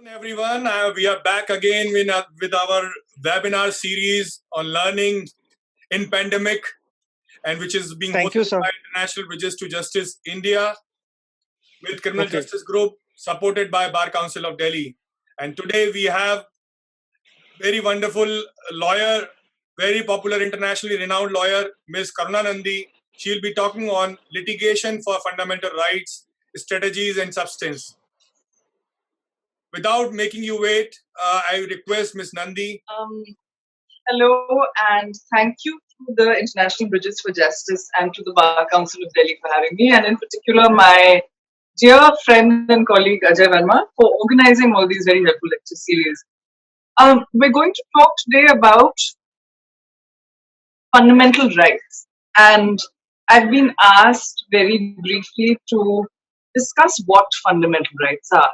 Everyone. We are back again with our webinar series on learning in pandemic, and which is being Thank you, hosted sir. by International Bridges to Justice India with Criminal Okay. Justice Group, supported by Bar Council of Delhi. And today we have very wonderful lawyer, very popular, internationally renowned lawyer, Ms. Karuna Nundy. She'll be talking on litigation for fundamental rights, strategies, and substance. Without making you wait, I request Ms. Nundy. Hello, and thank you to the International Bridges for Justice and to the Bar Council of Delhi for having me, and in particular my dear friend and colleague Ajay Verma for organizing all these very helpful lecture series. We're going to talk today about fundamental rights, and I've been asked very briefly to discuss what fundamental rights are.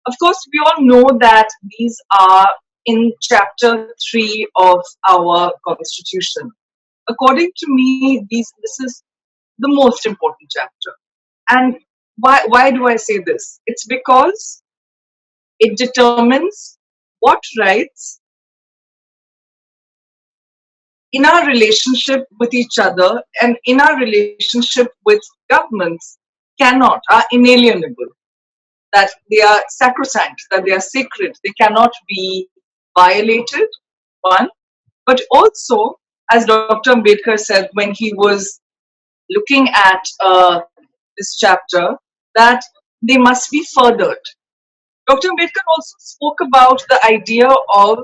Of course, we all know that these are in Chapter 3 of our Constitution. According to me, this is the most important chapter. And why do I say this? It's because it determines what rights in our relationship with each other and in our relationship with governments are inalienable. That they are sacrosanct, that they are sacred, they cannot be violated, one. But also, as Dr. Ambedkar said when he was looking at this chapter, that they must be furthered. Dr. Ambedkar also spoke about the idea of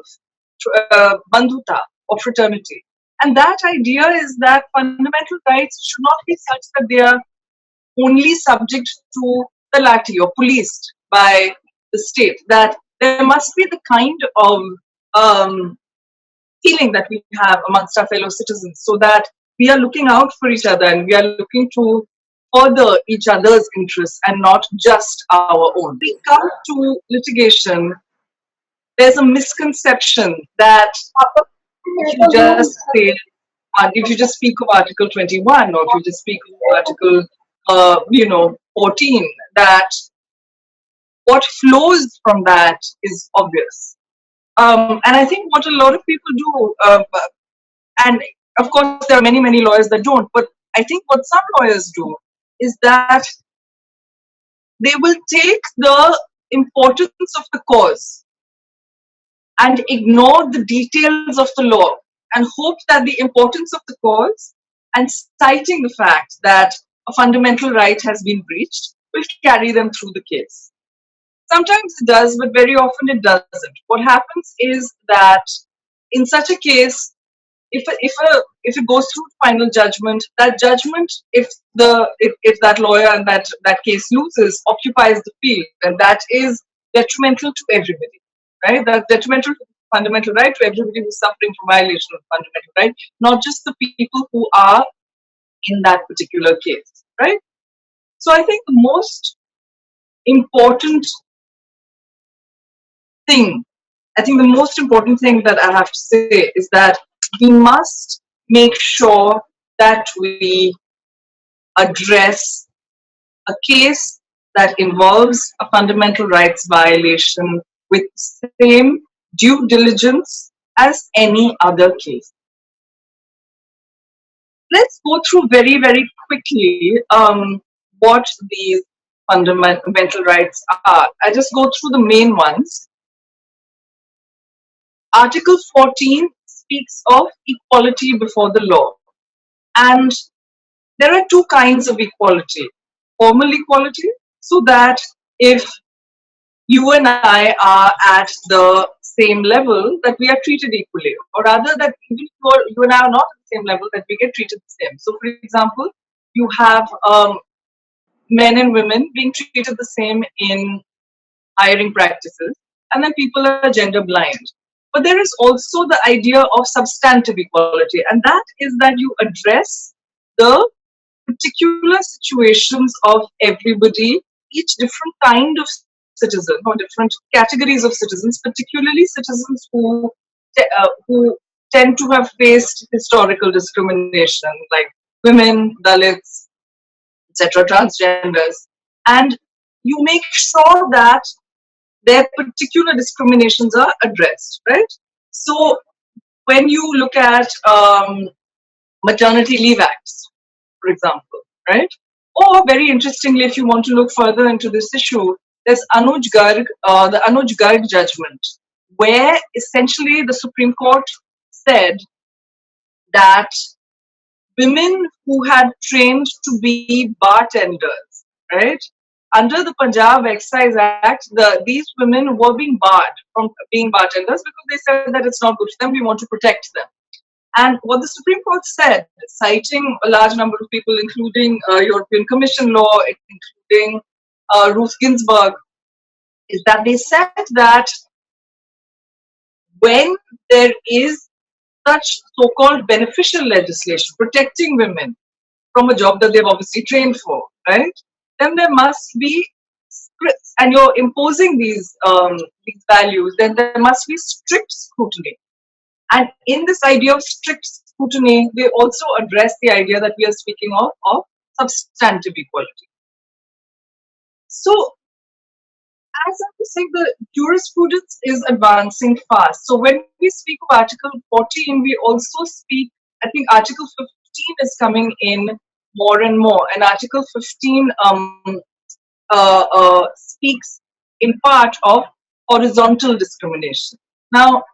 bandhuta, or fraternity. And that idea is that fundamental rights should not be such that they are only subject to the lathi or policed by the state, that there must be the kind of feeling that we have amongst our fellow citizens, so that we are looking out for each other and we are looking to further each other's interests and not just our own. When we come to litigation, there's a misconception that if you just say, if you just speak of Article 21 or if you just speak of Article 14, that what flows from that is obvious. And I think what a lot of people do, and of course there are many, many lawyers that don't, but I think what some lawyers do is that they will take the importance of the cause and ignore the details of the law and hope that the importance of the cause and citing the fact that a fundamental right has been breached will carry them through the case. Sometimes it does, but very often it doesn't. What happens is that in such a case, if it goes through final judgment, that judgment, if that lawyer and that case loses, occupies the field, and that is detrimental to everybody, right? That's detrimental to fundamental right, to everybody who's suffering from violation of fundamental right, not just the people who are in that particular case, right? So I think the most important thing, that I have to say is that we must make sure that we address a case that involves a fundamental rights violation with the same due diligence as any other case. Let's go through very, very quickly what these fundamental rights are. I just go through the main ones. Article 14 speaks of equality before the law. And there are two kinds of equality. Formal equality, so that if you and I are at the same level, that we are treated equally, or rather that even if you and I are not at the same level, that we get treated the same. So for example, you have men and women being treated the same in hiring practices, and then people are gender blind. But there is also the idea of substantive equality, and that is that you address the particular situations of everybody, each different kind of citizen or different categories of citizens, particularly citizens who tend to have faced historical discrimination, like women, Dalits, etc., transgenders, and you make sure that their particular discriminations are addressed, right? So when you look at maternity leave acts, for example, right? Or very interestingly, if you want to look further into this issue, there's the Anuj Garg judgment, where essentially the Supreme Court said that women who had trained to be bartenders, right? Under the Punjab Excise Act, these women were being barred from being bartenders because they said that it's not good for them. We want to protect them. And what the Supreme Court said, citing a large number of people, including European Commission law, including Ruth Ginsburg, is that they said that when there is such so-called beneficial legislation protecting women from a job that they've obviously trained for, right? Then there must be scripts, and you're imposing these values. Then there must be strict scrutiny. And in this idea of strict scrutiny, they also address the idea that we are speaking of substantive equality. So, as I was saying, the jurisprudence is advancing fast. So when we speak of Article 14, we also speak, I think Article 15 is coming in more and more. And Article 15 speaks in part of horizontal discrimination. Now,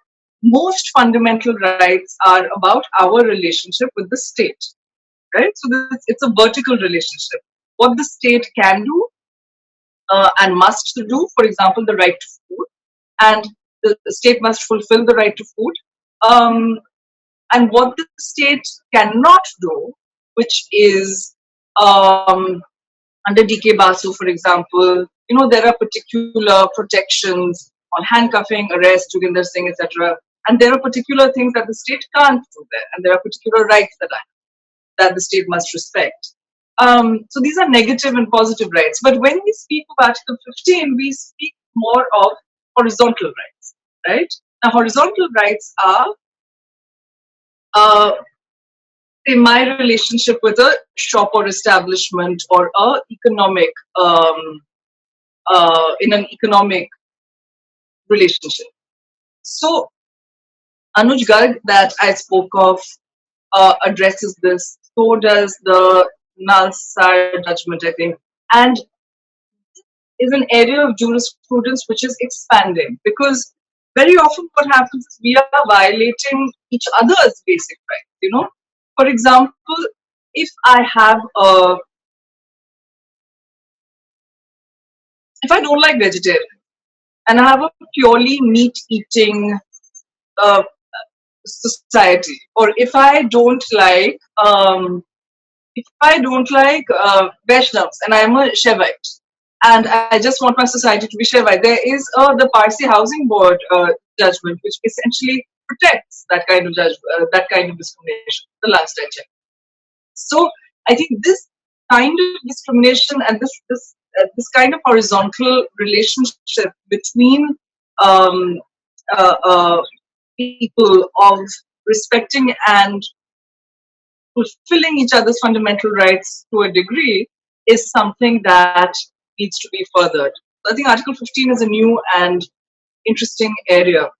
most fundamental rights are about our relationship with the state, right? So it's a vertical relationship. What the state can do and must do, for example, the right to food, and the state must fulfill the right to food. And what the state cannot do, which is under DK Basu, for example, there are particular protections on handcuffing, arrest, Joginder Singh, etc. And there are particular things that the state can't do there, and there are particular rights that the state must respect. So these are negative and positive rights. But when we speak of Article 15, we speak more of horizontal rights, right? Now, horizontal rights are in my relationship with a shop or establishment or a economic, in an economic relationship. So, Anuj Garg that I spoke of addresses this. So does the Nalsar judgment, I think. And is an area of jurisprudence which is expanding, because very often what happens is we are violating each other's basic rights. For example, if I don't like vegetarian and I have a purely meat eating society, or if I don't like Vaishnavas and I am a Shaivite, and I just want my society to be Shaivite, there is the Parsi Housing Board judgment, which essentially protects that kind of that kind of discrimination. The last I checked. So I think this kind of discrimination and this kind of horizontal relationship between people of respecting and fulfilling each other's fundamental rights to a degree is something that needs to be furthered. So I think Article 15 is a new and interesting area.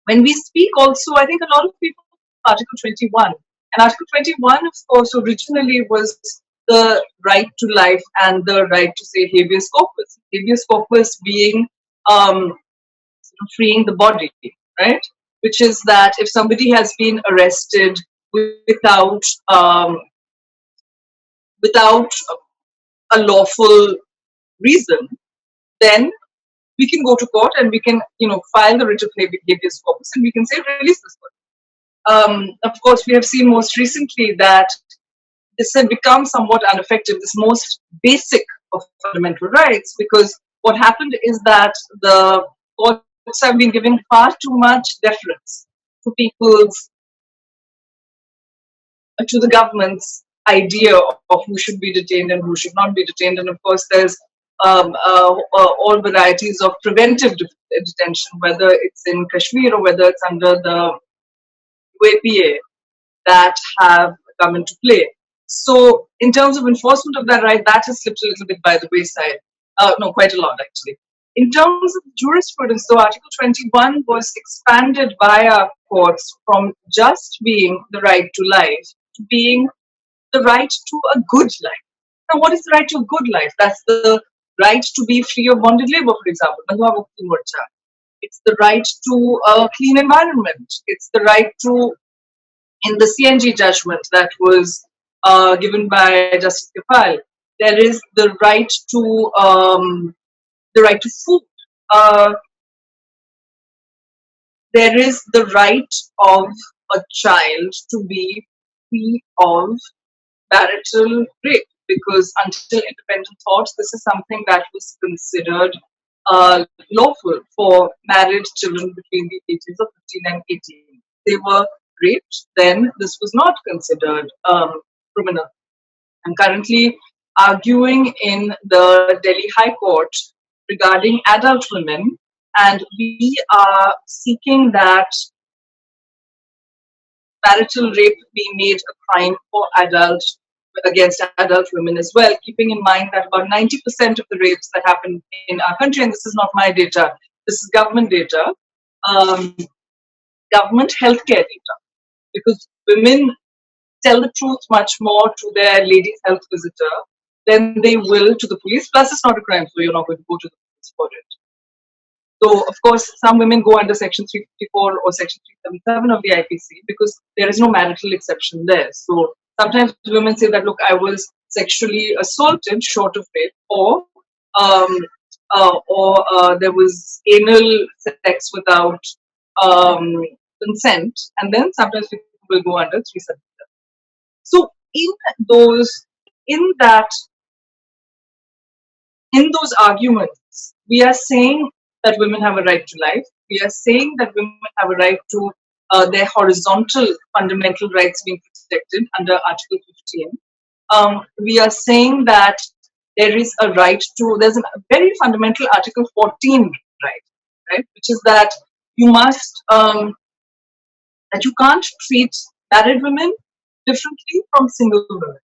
When we speak also, I think a lot of people Article 21. And Article 21, of course, originally was the right to life and the right to say habeas corpus. Habeas corpus being freeing the body, right? Which is that if somebody has been arrested without a lawful reason, then we can go to court and we can, file the writ of habeas corpus and we can say release this person. Of course, we have seen most recently that this had become somewhat ineffective, this most basic of fundamental rights, because what happened is that the courts have been giving far too much deference to the government's idea of who should be detained and who should not be detained. And of course, there's all varieties of preventive detention, whether it's in Kashmir or whether it's under the UAPA, that have come into play. So in terms of enforcement of that right, that has slipped a little bit by the wayside. No, quite a lot actually. In terms of jurisprudence, though, Article 21 was expanded by our courts from just being the right to life to being the right to a good life. Now, what is the right to a good life? That's the right to be free of bonded labor, for example. It's the right to a clean environment. It's the right to, in the CNG judgment that was given by Justice Gopal, there is the right to food. Uh, there is the right of a child to be free of marital rape, because until independent thought, this is something that was considered lawful for married children between the ages of 15 and 18. They were raped, then this was not considered criminal. I'm currently arguing in the Delhi High Court regarding adult women, and we are seeking that marital rape be made a crime for against adult women as well, keeping in mind that about 90% of the rapes that happen in our country, and this is not my data, this is government data, um, government healthcare data, because women tell the truth much more to their ladies' health visitor than they will to the police. Plus, it's not a crime, so you're not going to go to the police for it. So, of course, some women go under Section 354 or Section 377 of the IPC because there is no marital exception there. So, sometimes women say that, look, I was sexually assaulted short of rape, or there was anal sex without consent, and then sometimes people will go under 377. So, in that, in those arguments, we are saying that women have a right to life. We are saying that women have a right to their horizontal fundamental rights being protected under Article 15. We are saying that there is a right to, there's a very fundamental Article 14 right, which is that you must, that you can't treat married women differently from single women,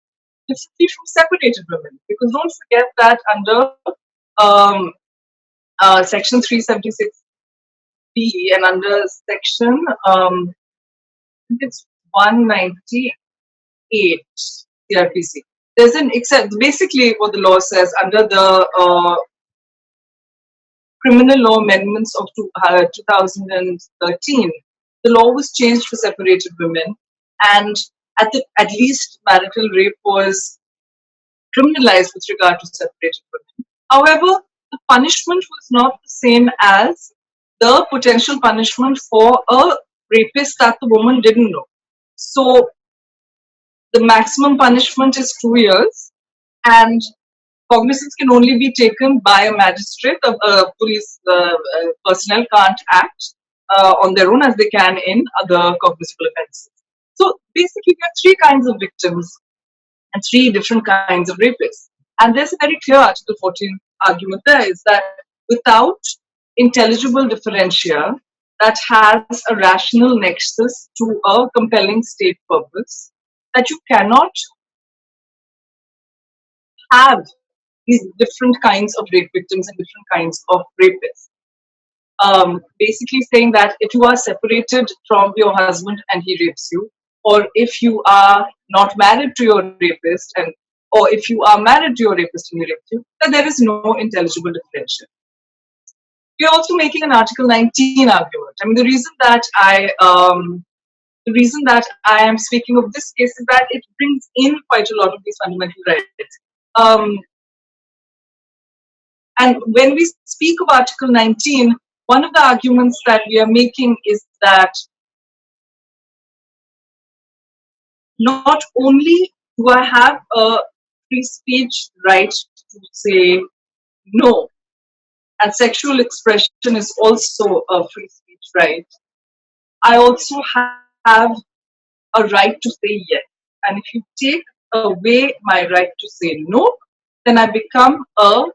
differently from separated women. Because don't forget that under Section 376B and under Section, I think it's 198 CRPC, there's an except basically what the law says under the criminal law amendments of 2013, the law was changed for separated women, and at least marital rape was criminalized with regard to separated women. However, the punishment was not the same as the potential punishment for a rapist that the woman didn't know. So the maximum punishment is 2 years, and cognizance can only be taken by a magistrate. Police personnel can't act on their own as they can in other cognizable offences. So basically, we have three kinds of victims and three different kinds of rapists. And there's a very clear Article 14 argument there, is that without intelligible differentia that has a rational nexus to a compelling state purpose, that you cannot have these different kinds of rape victims and different kinds of rapists. Basically saying that if you are separated from your husband and he rapes you, or if you are not married to your rapist, or if you are married to your rapist and he rapes you, then there is no intelligible differential. We are also making an Article 19 argument. I mean, the reason that I am speaking of this case is that it brings in quite a lot of these fundamental rights. And when we speak of Article 19, one of the arguments that we are making is that not only do I have a free speech right to say no, and sexual expression is also a free speech right, I also have a right to say yes. And if you take away my right to say no, then I become a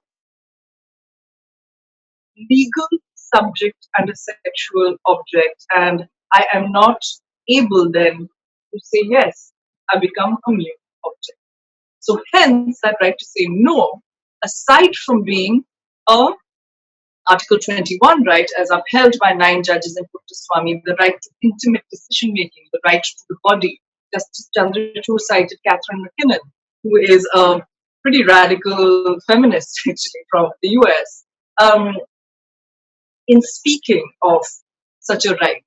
legal subject and a sexual object, and I am not able then to say yes. I become a mute object. So hence that right to say no, aside from being a Article 21, right, as upheld by 9 judges in Puttaswamy, the right to intimate decision making, the right to the body. Justice Chandrachud cited Catherine McKinnon, who is a pretty radical feminist, actually, from the US, in speaking of such a right.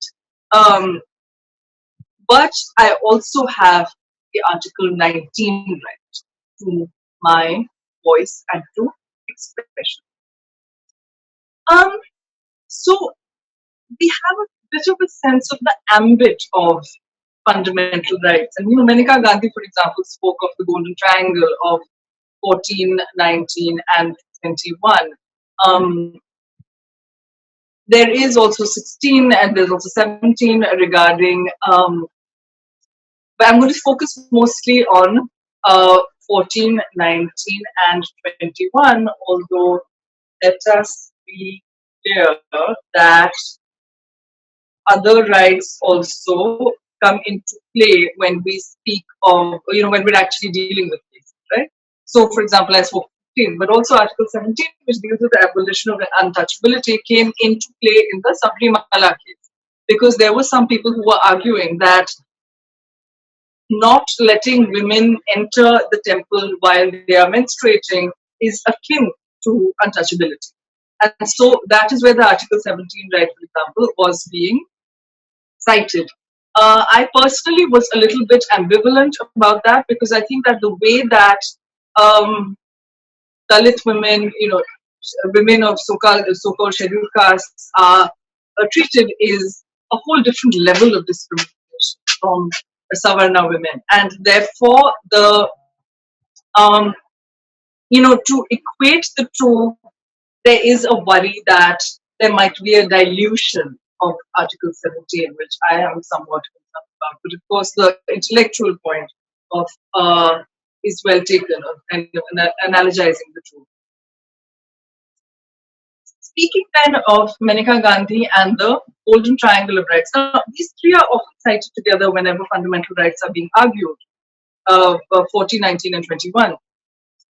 But I also have the Article 19 right to my voice and to expression. So we have a bit of a sense of the ambit of fundamental rights. And, Maneka Gandhi, for example, spoke of the golden triangle of 14, 19, and 21. There is also 16 and there's also 17 regarding, but I'm going to focus mostly on 14, 19, and 21, although let us be clear that other rights also come into play when we speak of, when we're actually dealing with cases, right? So, for example, I spoke 15, but also Article 17, which deals with the abolition of untouchability, came into play in the Sabrimala case, because there were some people who were arguing that not letting women enter the temple while they are menstruating is akin to untouchability. And so that is where the Article 17 right, for example, was being cited. I personally was a little bit ambivalent about that, because I think that the way that Dalit women, women of so-called scheduled castes are treated is a whole different level of discrimination from Savarna women, and therefore to equate the two, there is a worry that there might be a dilution of Article 17, which I am somewhat concerned about. But of course, the intellectual point of is well taken of kind of analogizing the two. Speaking then of Maneka Gandhi and the Golden Triangle of Rights, now, these three are often cited together whenever fundamental rights are being argued, 14, 19, and 21.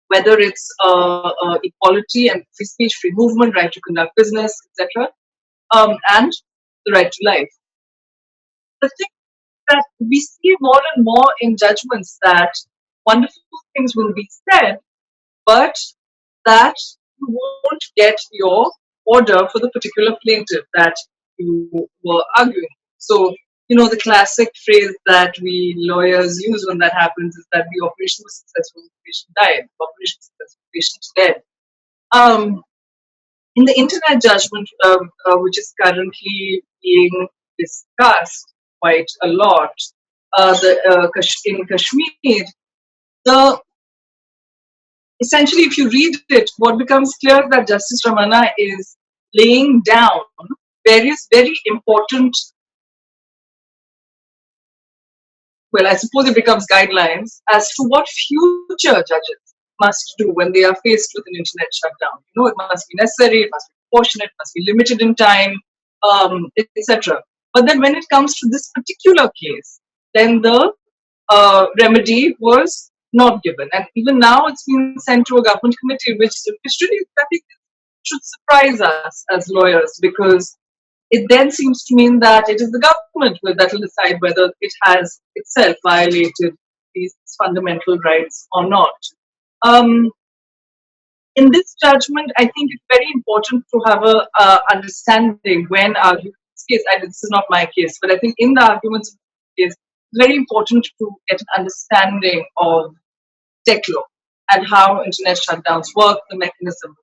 Whether it's equality and free speech, free movement, right to conduct business, etc., and the right to life. The thing that we see more and more in judgments that wonderful things will be said, but that you won't get your order for the particular plaintiff that you were arguing. So, the classic phrase that we lawyers use when that happens is that the operation was successful, the patient died. The operation was successful, the patient is dead. In the internet judgment, which is currently being discussed quite a lot, in Kashmir, essentially, if you read it, what becomes clear is that Justice Ramana is laying down various very important, well, I suppose it becomes guidelines as to what future judges must do when they are faced with an internet shutdown. It must be necessary, it must be proportionate, it must be limited in time, etc. But then when it comes to this particular case, then the remedy was not given. And even now it's been sent to a government committee, which really, I think, should surprise us as lawyers, because it then seems to mean that it is the government that will decide whether it has itself violated these fundamental rights or not. In this judgment, I think it's very important to have a understanding when arguing this case. This is not my case, but I think in the arguments of this case, it's very important to get an understanding of tech law and how internet shutdowns work, the mechanism.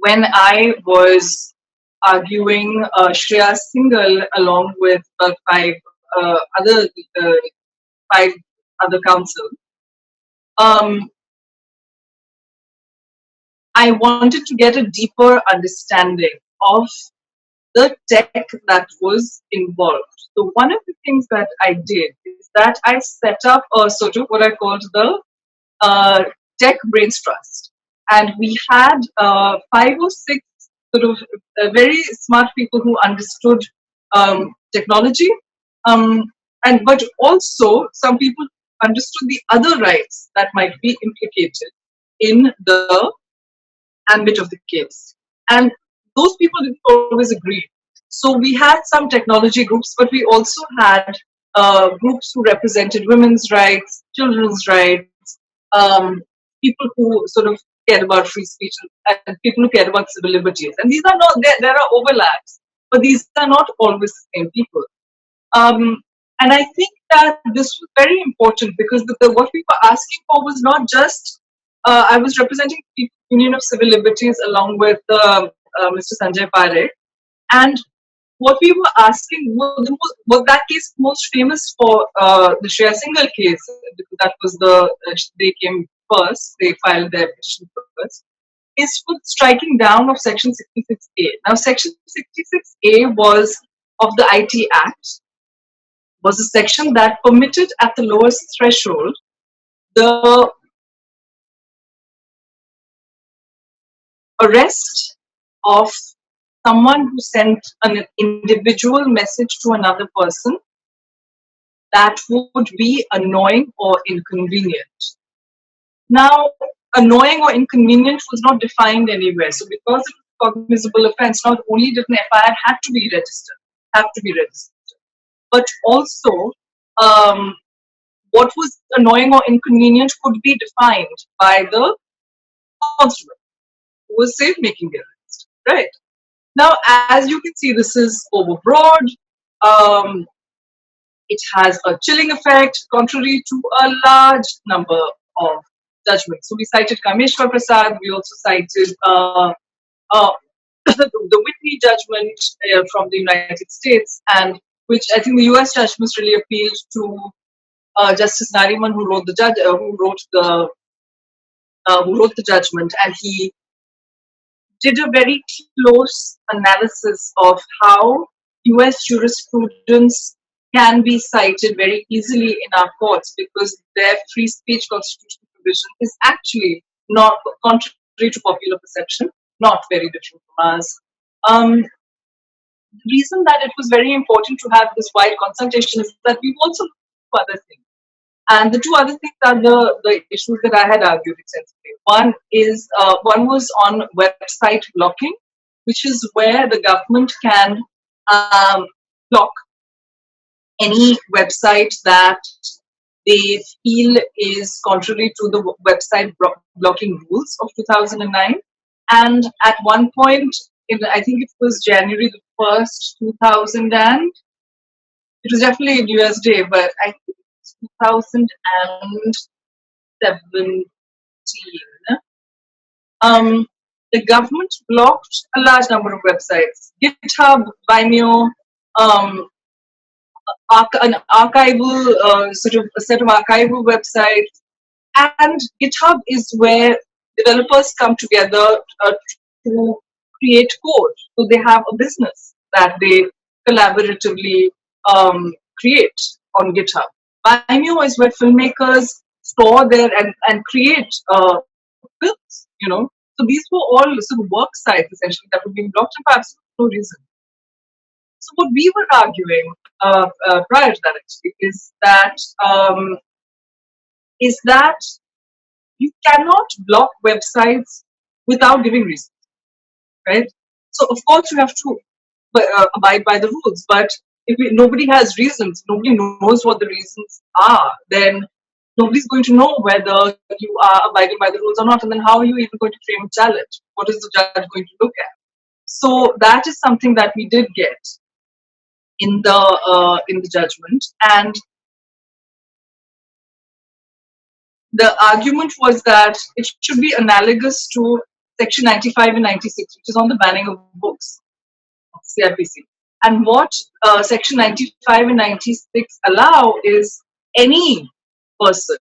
When I was arguing Shreya Singhal along with five other counsel, I wanted to get a deeper understanding of the tech that was involved. So one of the things that I did is that I set up a sort of what I called the Tech Brains Trust. And we had 5 or 6 sort of very smart people who understood technology, but also some people understood the other rights that might be implicated in the ambit of the case. And those people didn't always agree. So we had some technology groups, but we also had groups who represented women's rights, children's rights, people who sort of cared about free speech, and people who cared about civil liberties. And these are not, there are overlaps, but these are not always the same people. And I think that this was very important because what we were asking for was not just, I was representing the Union of Civil Liberties along with Mr. Sanjay Parekh, and what we were asking was that case most famous for the Shreya Singhal case, because that was they came first, they filed their petition first, is for striking down of Section 66A. Now, Section 66A was of the IT Act, was a section that permitted at the lowest threshold the arrest of someone who sent an individual message to another person that would be annoying or inconvenient. Now, annoying or inconvenient was not defined anywhere. So because it was a cognizable offense, not only did an FIR have to be registered, but also what was annoying or inconvenient could be defined by the constable who was safe making the arrest, right? Now, as you can see, this is overbroad. It has a chilling effect, contrary to a large number of judgments. So we cited Kameshwar Prasad. We also cited the Whitney judgment from the United States, and which I think the U.S. judgments really appealed to Justice Nariman, who wrote the judgment, and he did a very close analysis of how US jurisprudence can be cited very easily in our courts because their free speech constitutional provision is actually not, contrary to popular perception, not very different from ours. The reason that it was very important to have this wide consultation is that we've also looked at other things. And the two other things are the issues that I had argued extensively. One was on website blocking, which is where the government can block any website that they feel is contrary to the website blocking rules of 2009. And at one point, I think it was January the 1st, 2000, and it was definitely in US Day, but I think 2017, the government blocked a large number of websites. GitHub, Vimeo, an archival, sort of a set of archival websites. And GitHub is where developers come together to create code. So they have a business that they collaboratively create on GitHub. Vimeo is where filmmakers store there and create films, you know. So these were all sort of work sites essentially that were being blocked for absolutely no reason. So what we were arguing prior to that actually is that you cannot block websites without giving reasons, right? So of course you have to abide by the rules, but if nobody has reasons, nobody knows what the reasons are, then nobody's going to know whether you are abiding by the rules or not, and then how are you even going to frame a challenge? What is the judge going to look at? So that is something that we did get in the judgment, and the argument was that it should be analogous to Section 95 and 96, which is on the banning of books of CIPC. And what Section 95 and 96 allow is any person,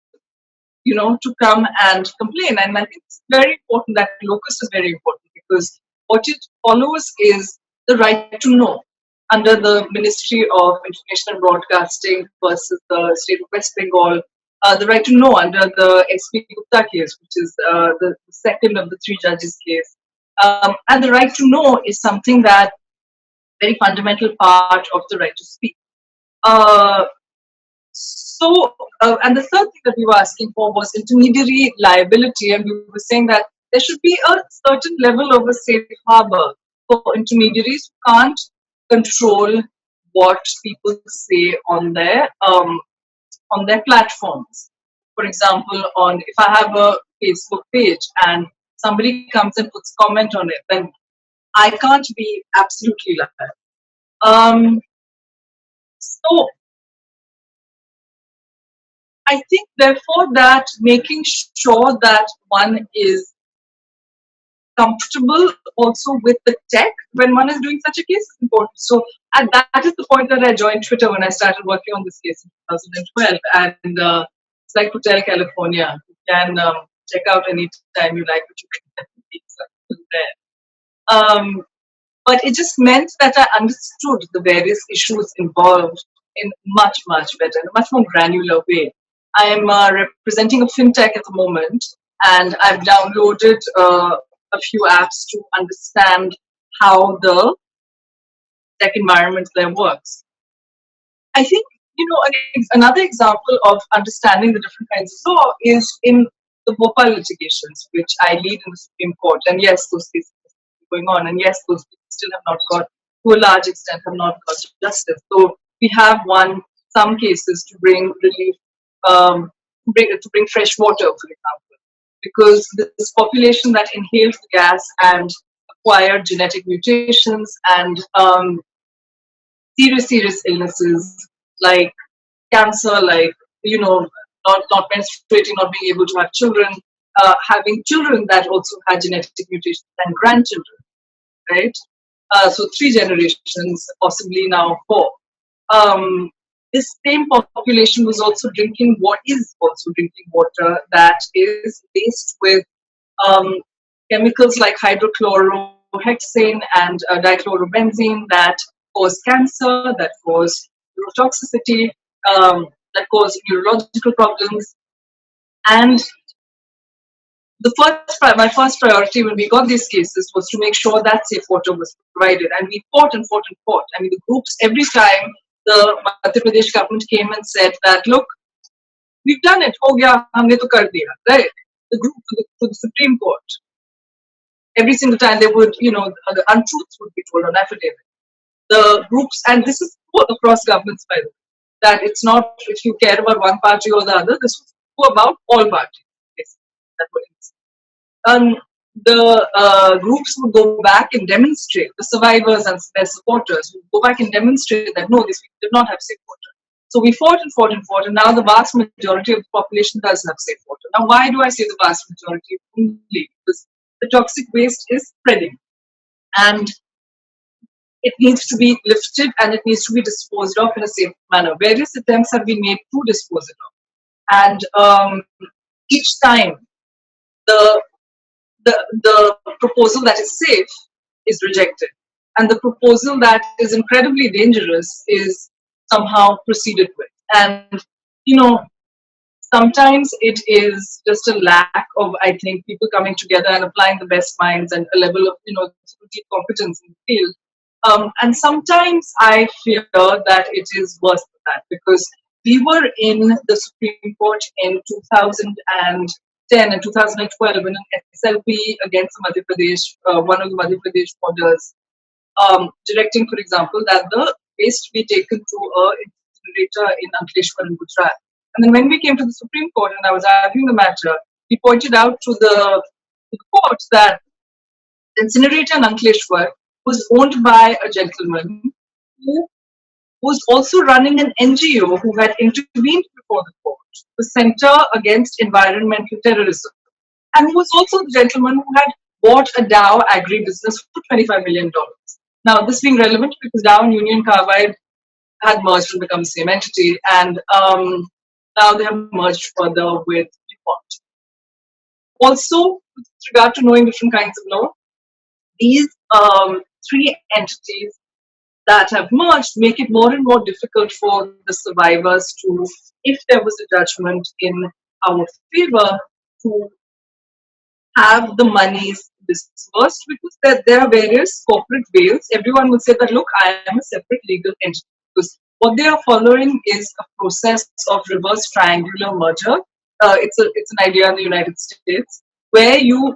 you know, to come and complain. And I think it's very important, that locus is very important, because what it follows is the right to know under the Ministry of Information and Broadcasting versus the state of West Bengal, the right to know under the SP Gupta case, which is the second of the three judges case. And the right to know is something that very fundamental part of the right to speak. And the third thing that we were asking for was intermediary liability, and we were saying that there should be a certain level of a safe harbor for intermediaries who can't control what people say on their platforms. For example, on if I have a Facebook page and somebody comes and puts a comment on it, then I can't be absolutely liable. So I think, therefore, that making sure that one is comfortable also with the tech when one is doing such a case is important. So, and that is the point that I joined Twitter when I started working on this case in 2012. And it's like Hotel California. You can check out anytime you like, but you can definitely there. But it just meant that I understood the various issues involved in much, much better, in a much more granular way. I am representing a fintech at the moment, and I've downloaded a few apps to understand how the tech environment there works. I think, another example of understanding the different kinds of law is in the Bhopal litigations, which I lead in the Supreme Court. And yes, those cases are going on. And yes, those people still have not got, to a large extent, have not got justice. So we have won some cases to bring relief, to bring fresh water, for example, because this population that inhaled the gas and acquired genetic mutations and serious illnesses like cancer, like not menstruating, not being able to have children, having children that also had genetic mutations and grandchildren, right? So 3 generations, possibly now 4. This same population was also drinking what is also drinking water that is laced with chemicals like hydrochlorohexane and dichlorobenzene that cause cancer, that cause neurotoxicity, that cause neurological problems. And my first priority when we got these cases was to make sure that safe water was provided. And we fought and fought and fought. I mean, the groups, every time the Madhya Pradesh government came and said that, look, we've done it, ho gaya, humne to kar diya, right? The group to the Supreme Court. Every single time they would, the untruths would be told on affidavit. The groups, and this is across governments, by the way, that it's not if you care about one party or the other, this was about all parties, basically. That was the groups would go back and demonstrate, the survivors and their supporters would go back and demonstrate that no, these people did not have safe water. So we fought and fought and fought, and now the vast majority of the population does have safe water. Now, why do I say the vast majority? Only because the toxic waste is spreading, and it needs to be lifted and it needs to be disposed of in a safe manner. Various attempts have been made to dispose it of, and each time the proposal that is safe is rejected, and the proposal that is incredibly dangerous is somehow proceeded with. And sometimes it is just a lack of, I think, people coming together and applying the best minds and a level of deep competence in the field. And sometimes I fear that it is worse than that, because we were in the Supreme Court in 2010 and 2012 in an SLP against Madhya Pradesh, one of the Madhya Pradesh orders, directing, for example, that the waste be taken to a incinerator in Ankleshwar in Gujarat. And then when we came to the Supreme Court and I was arguing the matter, we pointed out to the court that the incinerator in Ankleshwar was owned by a gentleman who was also running an NGO who had intervened before the court, the Center Against Environmental Terrorism, and who was also the gentleman who had bought a Dow agribusiness for $25 million. Now, this being relevant because Dow and Union Carbide had merged and become the same entity, and now they have merged further with DuPont. Also, with regard to knowing different kinds of law, these 3 entities that have merged make it more and more difficult for the survivors to, if there was a judgment in our favor, to have the monies disbursed, because there are various corporate veils. Everyone will say that, look, I am a separate legal entity. Because what they are following is a process of reverse triangular merger. It's an idea in the United States where you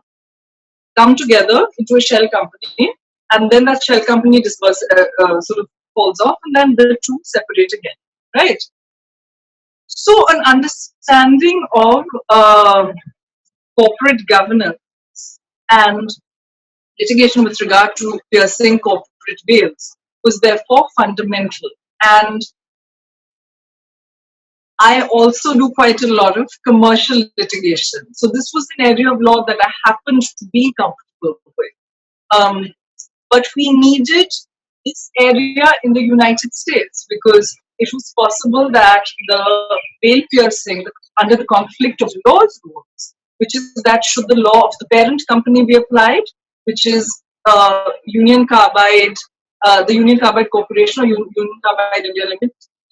come together into a shell company, and then that shell company sort of falls off, and then the two separate again, right? So an understanding of corporate governance and litigation with regard to piercing corporate veils was therefore fundamental. And I also do quite a lot of commercial litigation. So this was an area of law that I happened to be comfortable with. But we needed this area in the United States because it was possible that the veil piercing under the conflict of laws rules, which is that should the law of the parent company be applied, which is Union Carbide, the Union Carbide Corporation or Union Carbide India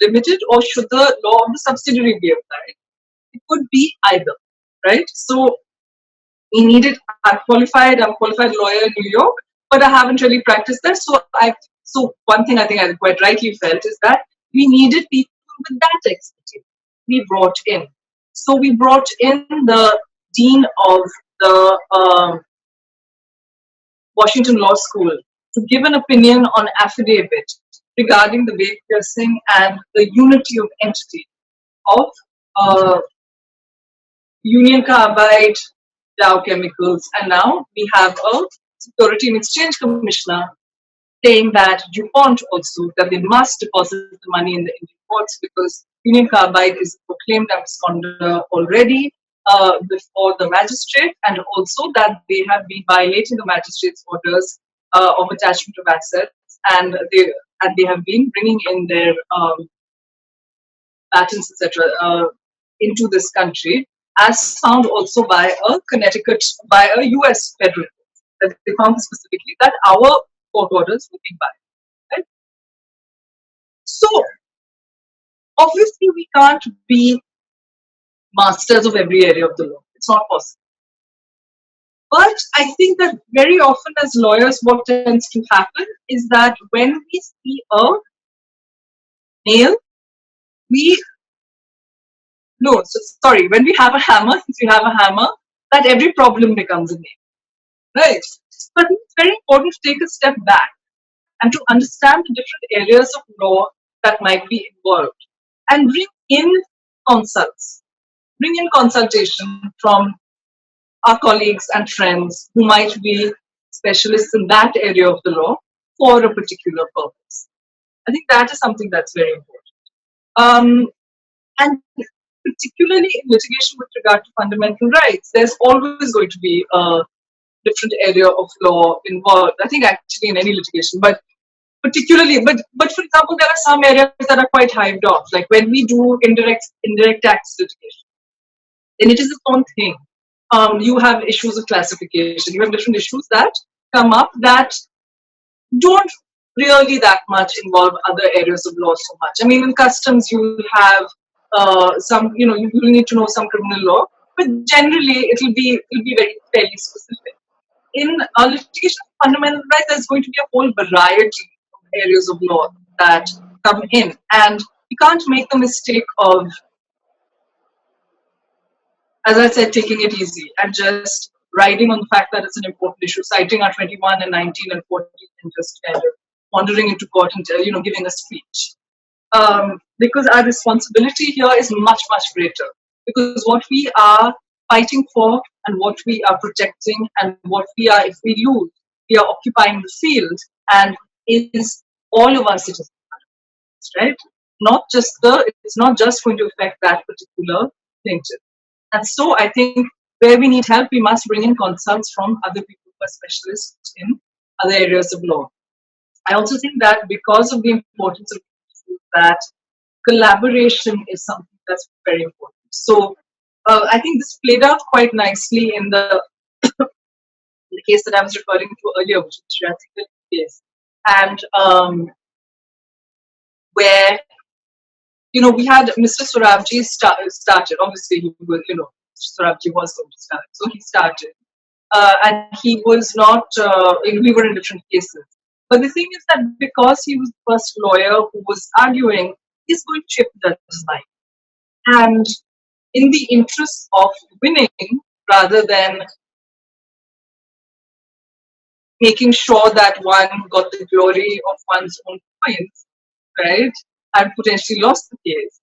Limited, or should the law of the subsidiary be applied? It could be either, right? So we needed a qualified, unqualified lawyer in New York, but I haven't really practiced that. So one thing I think I quite rightly felt is that we needed people with that expertise. We brought in. So we brought in the dean of the Washington Law School to give an opinion on affidavit regarding the veil piercing and the unity of entity of Union Carbide, Dow Chemicals, and now we have a Security and Exchange Commissioner saying that DuPont also, that they must deposit the money in the Indian courts because Union Carbide is a proclaimed absconder already before the magistrate, and also that they have been violating the magistrate's orders of attachment of assets, and they have been bringing in their patents, etc., into this country, as found also by a US federal court. That they found specifically that our court orders were being violated. Right? So, obviously, we can't be masters of every area of the law. It's not possible. But I think that very often as lawyers, what tends to happen is that when we see a nail, when we have a hammer, since we have a hammer, that every problem becomes a nail. Right? But it's very important to take a step back and to understand the different areas of law that might be involved and bring in consultation from our colleagues and friends who might be specialists in that area of the law for a particular purpose. I think that is something that's very important. And particularly in litigation with regard to fundamental rights, there's always going to be a different area of law involved. I think actually in any litigation, but particularly, but for example, there are some areas that are quite hived off. Like when we do indirect tax litigation, then it is its own thing. You have issues of classification. You have different issues that come up that don't really that much involve other areas of law so much. I mean, in customs, you have some, you will need to know some criminal law, but generally it'll be very fairly specific. In litigation of fundamental rights, there's going to be a whole variety of areas of law that come in, and you can't make the mistake of, as I said, taking it easy and just riding on the fact that it's an important issue, citing our 21 and 19 and 40 and just kind of wandering into court and giving a speech. Because our responsibility here is much, much greater. Because what we are fighting for and what we are protecting and what we are, if we lose, we are occupying the field, and it is all of our citizens, right? It's not just going to affect that particular plaintiff. And so I think where we need help, we must bring in consults from other people who are specialists in other areas of law. I also think that because of the importance of that, collaboration is something that's very important. So I think this played out quite nicely in the case that I was referring to earlier, which is the Shriya case, and where we had Mr. Sorabji started. Obviously, he was, Sorabji was going to start, so he started, and he was not. We were in different cases, but the thing is that because he was the first lawyer who was arguing, he's going to shape the judge's mind, and in the interest of winning rather than making sure that one got the glory of one's own points, right, and potentially lost the case.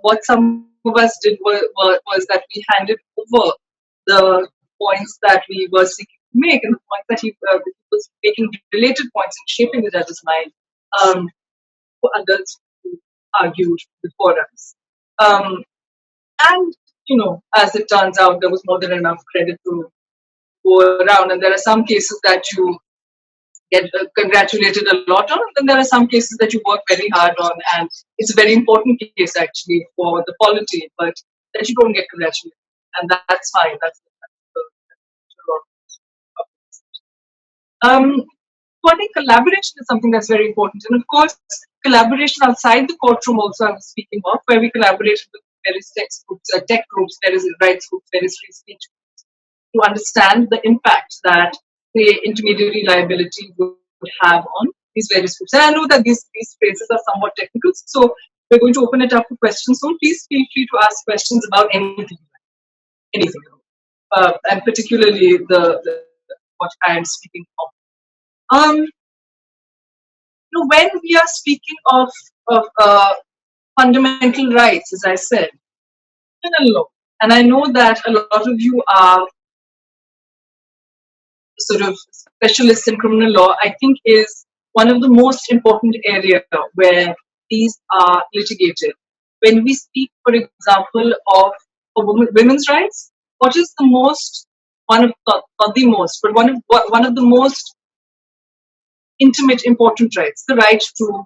What some of us did was that we handed over the points that we were seeking to make and the points that he was making related points and shaping the judge's mind for others who argued before us. And, as it turns out, there was more than enough credit to go around. And there are some cases that you get congratulated a lot on, and then there are some cases that you work very hard on, and it's a very important case actually for the polity, but that you don't get congratulated, and that's fine. That's so I think collaboration is something that's very important, and of course, collaboration outside the courtroom also I was speaking of, where we collaborate with various tech groups, various rights groups, various free speech groups, to understand the impact that the intermediary liability would have on these various groups. And I know that these phrases are somewhat technical, so we're going to open it up for questions. So please feel free to ask questions about anything, and particularly the what I am speaking of. When we are speaking of fundamental rights, as I said, criminal law, and I know that a lot of you are sort of specialists in criminal law, I think is one of the most important areas where these are litigated. When we speak, for example, of women's rights, what is the most, not the most, but one of the most intimate, important rights, the right to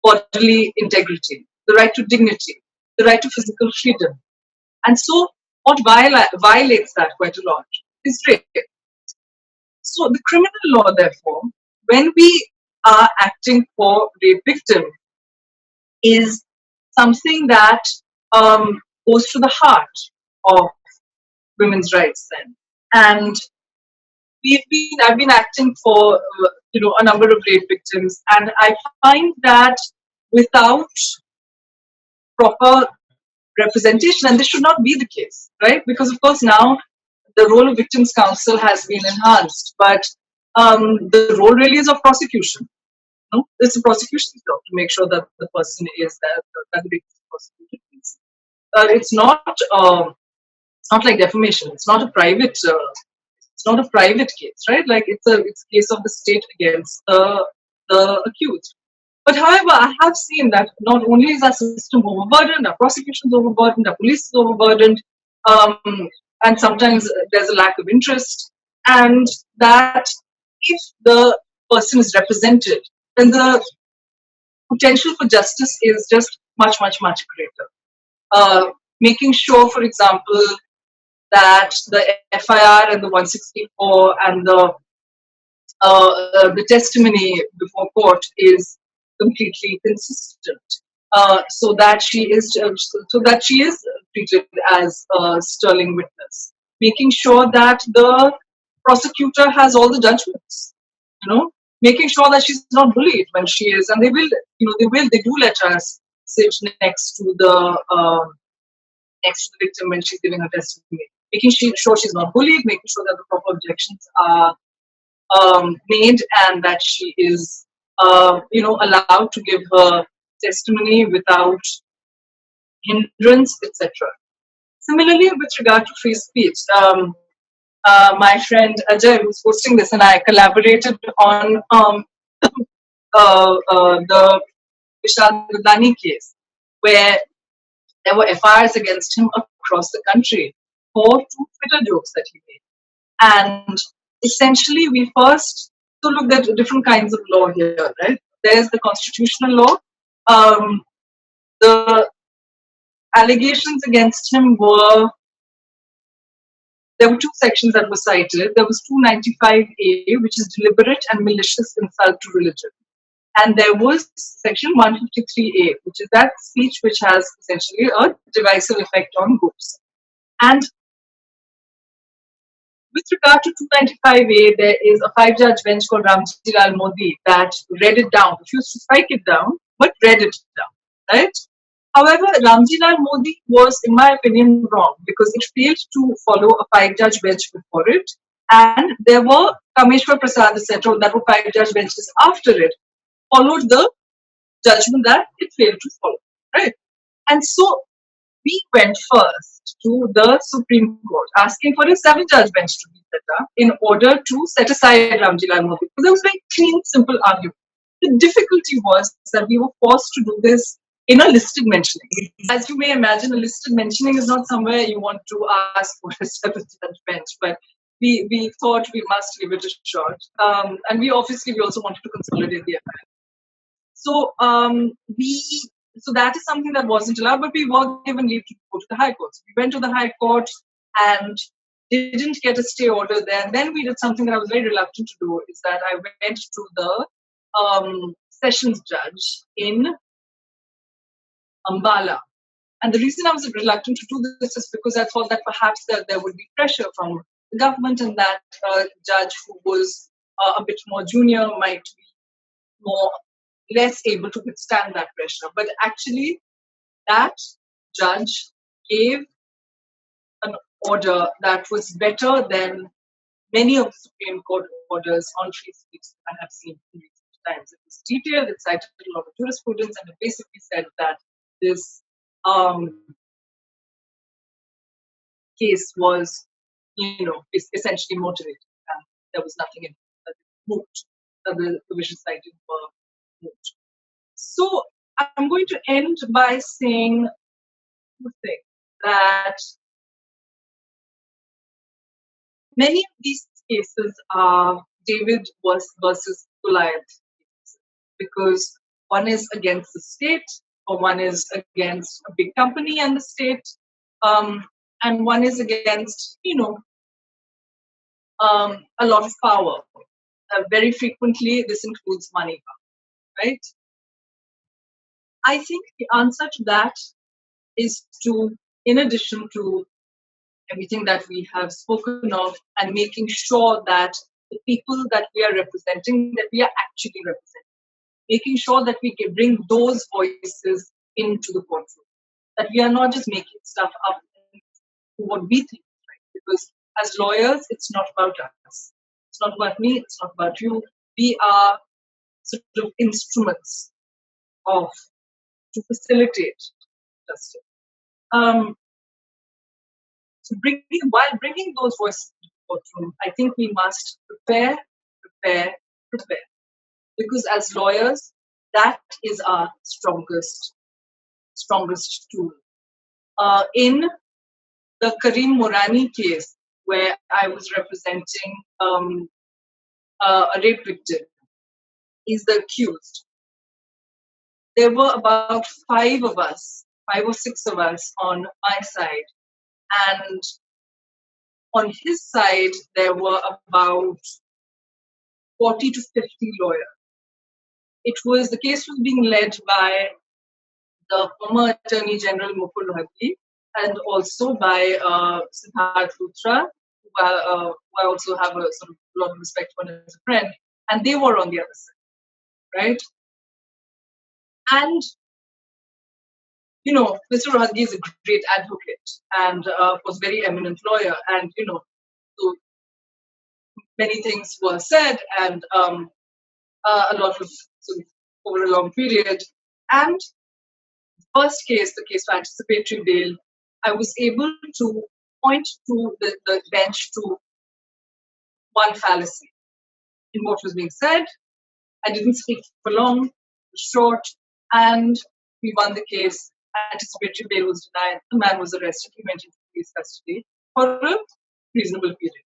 bodily integrity, the right to dignity, the right to physical freedom. And so what violates that quite a lot is rape. So the criminal law, therefore, when we are acting for rape victim, is something that goes to the heart of women's rights then. And I've been acting for a number of rape victims, and I find that without proper representation, and this should not be the case, right? Because of course now the role of victims counsel has been enhanced, but the role really is of prosecution. It's a prosecution's job to make sure that the person is that the victim is prosecuted. It's not like defamation. It's not a private. It's not a private case, right? Like it's a case of the state against the accused. But however, I have seen that not only is our system overburdened, our prosecution is overburdened, our police is overburdened, and sometimes there's a lack of interest, and that if the person is represented, then the potential for justice is just much, much, much greater. Making sure, for example, that the FIR and the 164 and the testimony before court is completely consistent, so that she is treated as a sterling witness. Making sure that the prosecutor has all the judgments, making sure that she's not bullied when she is, and they do let us sit next to the victim when she's giving her testimony. Making sure she's not bullied, making sure that the proper objections are made, and that she is allowed to give her testimony without hindrance, etc. Similarly, with regard to free speech, my friend Ajay, who's hosting this, and I collaborated on the Vishal Gurdani case, where there were FIRs against him across the country for 2 Twitter jokes that he made. And essentially, we first looked at different kinds of law here, right? There's the constitutional law. The allegations against him there were 2 sections that were cited. There was 295A, which is deliberate and malicious insult to religion. And there was section 153A, which is that speech which has essentially a divisive effect on groups. And with regard to 295A, there is a 5-judge bench called Ramji Lal Modi that read it down, refused to strike it down, but read it down, right? However, Ramji Lal Modi was, in my opinion, wrong because it failed to follow a 5-judge bench before it, and there were Kameshwar Prasad, etc., that were 5-judge benches after it, followed the judgment that it failed to follow, right? And so we went first to the Supreme Court asking for a 7-judge bench to be set up in order to set aside Ramji Lal Modi. Because it was a very clean, simple argument. The difficulty was that we were forced to do this in a listed mentioning. As you may imagine, a listed mentioning is not somewhere you want to ask for a 7-judge bench, but we thought we must give it a shot. And we also wanted to consolidate the affair. So so that is something that wasn't allowed, but we were given leave to go to the High Court. So we went to the High Court and didn't get a stay order there. And then we did something that I was very reluctant to do, is that I went to the sessions judge in Ambala. And the reason I was reluctant to do this is because I thought that perhaps there would be pressure from the government, and that judge who was a bit more junior might be less able to withstand that pressure. But actually, that judge gave an order that was better than many of the Supreme Court orders on free speech I have seen in recent times. It was detailed, it cited a lot of jurisprudence, and it basically said that this case was, essentially motivated, and there was nothing in it that moved, that the provisions cited were moved. So I'm going to end by saying two things: that many of these cases are David versus Goliath cases, because one is against the state, or one is against a big company and the state, and one is against, a lot of power. Very frequently, this includes money power, right? I think the answer to that is to, in addition to everything that we have spoken of, and making sure that the people that we are representing, that we are actually representing, making sure that we can bring those voices into the courtroom, that we are not just making stuff up to what we think is right. Because as lawyers, it's not about us. It's not about me. It's not about you. We are sort of instruments to facilitate justice. So while bringing those voices to the courtroom, I think we must prepare. Because as lawyers, that is our strongest tool. In the Karim Morani case, where I was representing a rape victim, is the accused. There were about 5 or 6 of us on my side. And on his side, there were about 40 to 50 lawyers. The case was being led by the former Attorney General Mukul Rohatgi, and also by Siddharth Luthra, who I also have a sort of lot of respect for as a friend, and they were on the other side, right? And Mr. Rohatgi is a great advocate and was a very eminent lawyer, and so many things were said, and a lot of sort of over a long period. And the first case, the case for anticipatory bail, I was able to point to the bench to one fallacy in what was being said. I didn't speak for long, it was short, and we won the case. Anticipatory bail was denied. The man was arrested. He went into police custody for a reasonable period.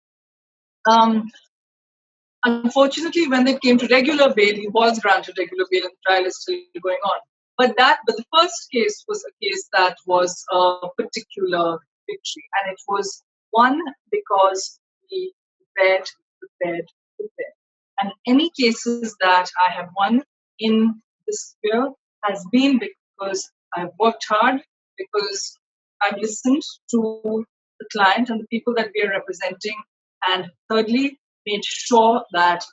Unfortunately, when it came to regular bail, he was granted regular bail, and the trial is still going on. But the first case was a case that was a particular victory, and it was won because we prepared. And any cases that I have won in this sphere has been because I've worked hard, because I've listened to the client and the people that we are representing, and thirdly, made sure that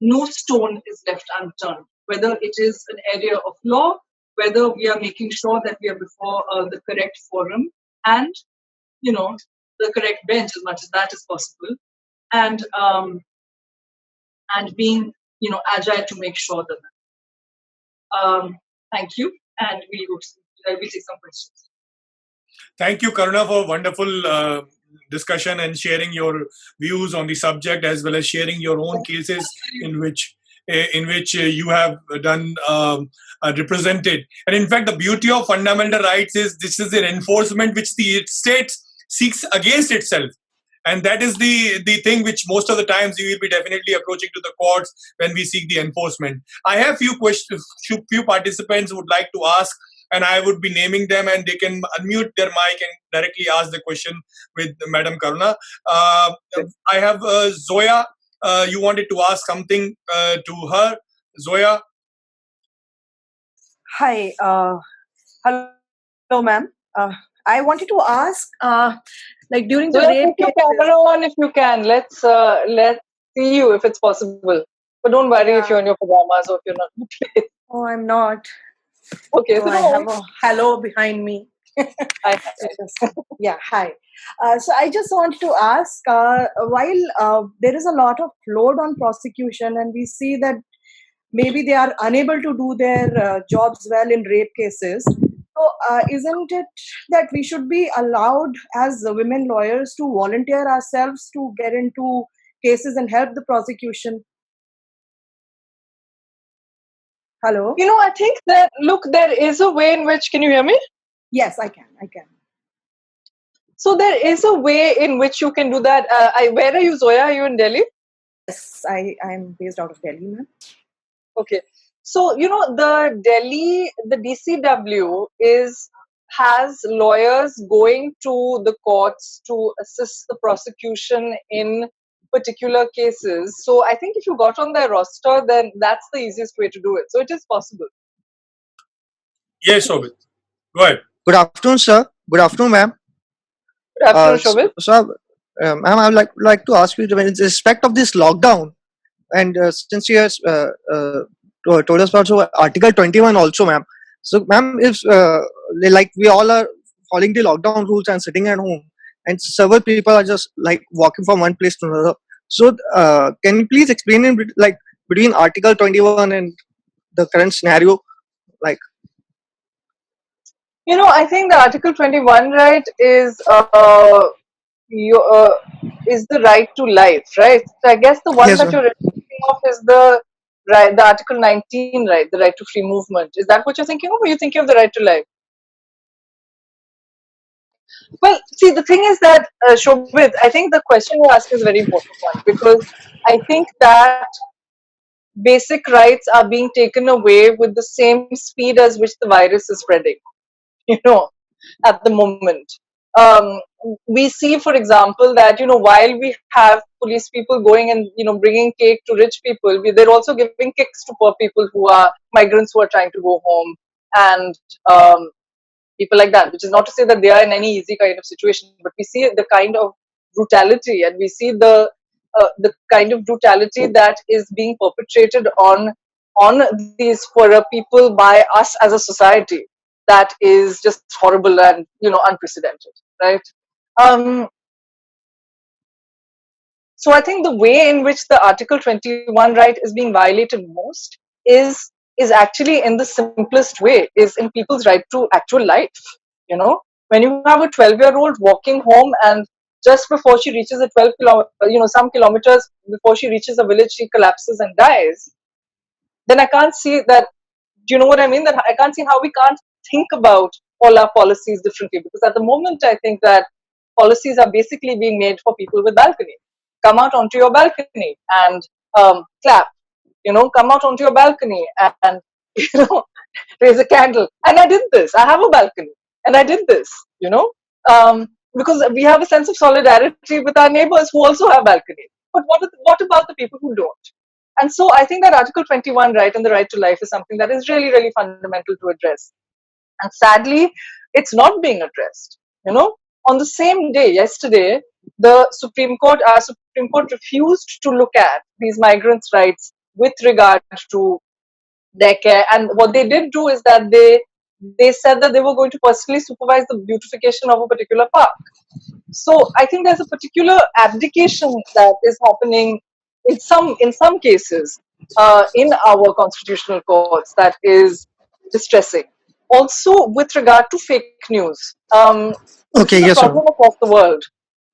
no stone is left unturned, whether it is an area of law, whether we are making sure that we are before the correct forum and, the correct bench as much as that is possible, and being agile to make sure that. Thank you, and we'll take some questions. Thank you, Karuna, for wonderful discussion and sharing your views on the subject, as well as sharing your own cases in which you have done represented. And in fact, the beauty of fundamental rights is this is an enforcement which the state seeks against itself. And that is the thing which most of the times we will be definitely approaching to the courts when we seek the enforcement. I have few participants who would like to ask, and I would be naming them, and they can unmute their mic and directly ask the question with Madam Karuna. I have Zoya. You wanted to ask something to her, Zoya? Hi. Hello, ma'am. I wanted to ask, like during the rape case, camera on if you can. Let's see you if it's possible. But don't worry if you're in your pajamas or if you're not in the place. Oh, I'm not. Okay, so I have a hello behind me. Yeah, hi. So I just wanted to ask, while there is a lot of load on prosecution, and we see that maybe they are unable to do their jobs well in rape cases. So isn't it that we should be allowed as women lawyers to volunteer ourselves to get into cases and help the prosecution? Hello? I think that, look, there is a way in which, can you hear me? Yes, I can. So there is a way in which you can do that. Where are you, Zoya? Are you in Delhi? Yes, I'm based out of Delhi, ma'am. Okay. So, the DCW has lawyers going to the courts to assist the prosecution in particular cases. So I think if you got on their roster, then that's the easiest way to do it. So it is possible. Yes, Shobit. Go ahead. Good afternoon, sir. Good afternoon, ma'am. Good afternoon, Shobit. So, ma'am, I would like to ask you, in respect of this lockdown, and since you have told us about Article 21 also, ma'am. So, ma'am, if like we all are following the lockdown rules and sitting at home, and several people are just like walking from one place to another. So, can you please explain between Article 21 and the current scenario, like? I think the Article 21 right is the right to life, right? So I guess the one that you're thinking of is the Article 19, right? The right to free movement. Is that what you're thinking of, or are you thinking of the right to life? Well, see, the thing is that, Shobit, I think the question you ask is a very important one, because I think that basic rights are being taken away with the same speed as which the virus is spreading, at the moment. We see, for example, that, while we have police people going and, bringing cake to rich people, they're also giving kicks to poor people who are migrants who are trying to go home, and people like that, which is not to say that they are in any easy kind of situation, but we see the kind of brutality, and we see the kind of brutality that is being perpetrated on these poorer people by us as a society. That is just horrible and unprecedented, right? So I think the way in which the Article 21 right is being violated most is actually in the simplest way, is in people's right to actual life. When you have a 12-year-old walking home, and just before she reaches the 12 kilometers, some kilometers before she reaches a village, she collapses and dies, then I can't see that. Do you know what I mean? That I can't see how we can't think about all our policies differently, because at the moment I think that policies are basically being made for people with balcony. Come out onto your balcony and clap. Come out onto your balcony and raise a candle. And I did this. I have a balcony, and I did this. Because we have a sense of solidarity with our neighbors who also have balconies. But what about the people who don't? And so I think that Article 21 right and the right to life is something that is really, really fundamental to address. And sadly, it's not being addressed. On the same day, yesterday, our Supreme Court refused to look at these migrants' rights with regard to their care. And what they did do is that they they said that they were going to personally supervise the beautification of a particular park. So I think there's a particular abdication that is happening in some cases in our constitutional courts that is distressing. Also, with regard to fake news, this Okay, is a yes, ma'am. problem across the world.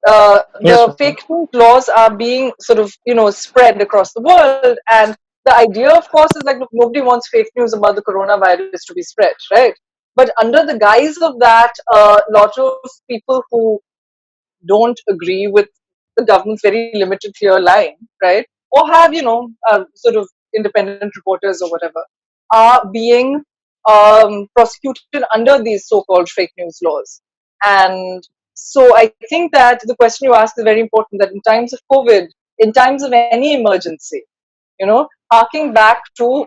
Yes, The ma'am. fake news laws are being sort of spread across the world, and the idea, of course, is like, look, nobody wants fake news about the coronavirus to be spread, right? But under the guise of that, a lot of people who don't agree with the government's very limited, clear line, right? Or have, sort of independent reporters or whatever, are being prosecuted under these so-called fake news laws. And so I think that the question you ask is very important, that in times of COVID, in times of any emergency, harking back to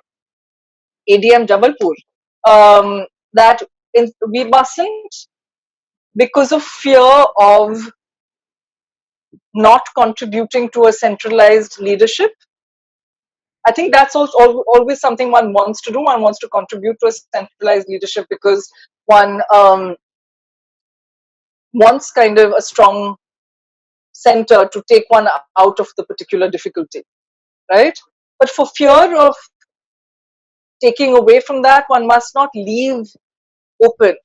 ADM Jabalpur, that we mustn't, because of fear of not contributing to a centralized leadership. I think that's also always something one wants to do. One wants to contribute to a centralized leadership because one wants kind of a strong center to take one out of the particular difficulty, right? But for fear of taking away from that, one must not leave open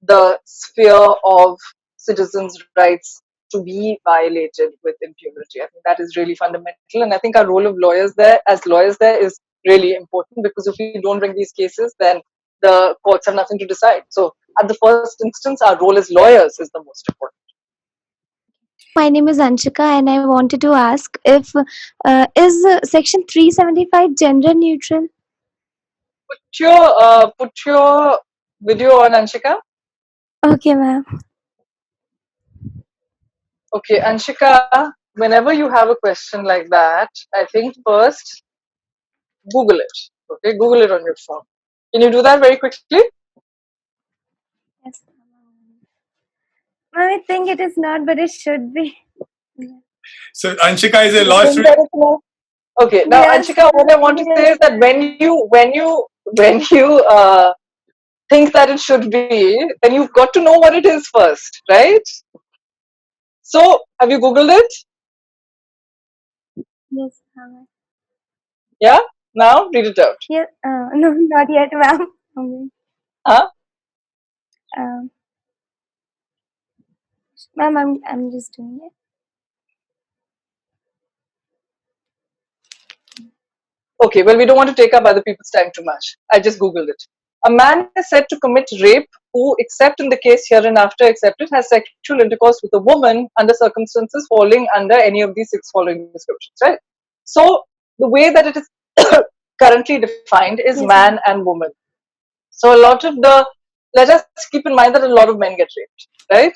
the sphere of citizens' rights to be violated with impunity. I think that is really fundamental, and I think our role of lawyers there, is really important, because if we don't bring these cases, then the courts have nothing to decide. So, at the first instance, our role as lawyers is the most important. My name is Anshika, and I wanted to ask if is Section 375 gender neutral? Put your video on, Anshika. Okay, ma'am. Okay, Anshika, whenever you have a question like that, I think first Google it. Okay, Google it on your phone. Can you do that very quickly? Yes, ma'am. I think it is not, but it should be. So Anshika is a You law think student. that it's not? Okay, now Yes, Anshika, what I want to say is that when you think that it should be, then you've got to know what it is first, right? So, have you Googled it? yes, ma'am. Yeah. Now read it out. Yes, no, not yet, ma'am. Okay. Huh? Um, ma'am, I'm just doing it. Okay, well, we don't want to take up other people's time too much. I just Googled it. A man is said to commit rape who, except in the case hereinafter accepted, has sexual intercourse with a woman under circumstances falling under any of these 6 following descriptions, right? So, the way that it is currently defined is Yes, man and woman. So, let us keep in mind that a lot of men get raped, right?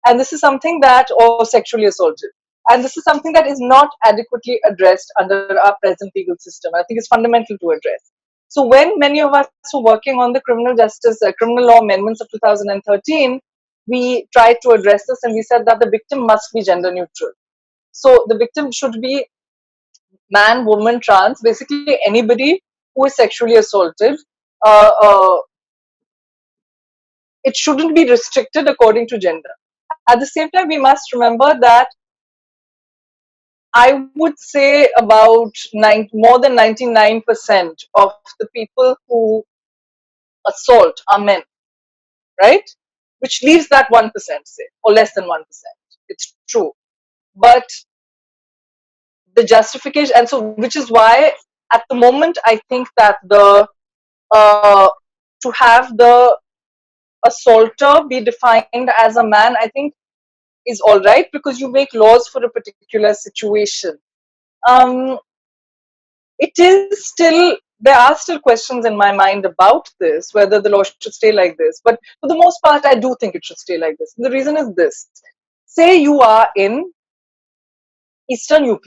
And this is something that, or sexually assaulted. And this is something that is not adequately addressed under our present legal system. I think it's fundamental to address. So when many of us were working on the criminal law amendments of 2013, we tried to address this, and we said that the victim must be gender neutral. So the victim should be man, woman, trans, basically anybody who is sexually assaulted. It shouldn't be restricted according to gender. At the same time, we must remember that I would say about more than 99% of the people who assault are men, right? Which leaves that 1%, say, or less than 1%. It's true. But the justification, and so, which is why at the moment, I think that to have the assaulter be defined as a man, I think is all right, because you make laws for a particular situation. It is still, there are still questions in my mind about this, whether the law should stay like this. But for the most part, I do think it should stay like this. And the reason is this. Say you are in Eastern UP,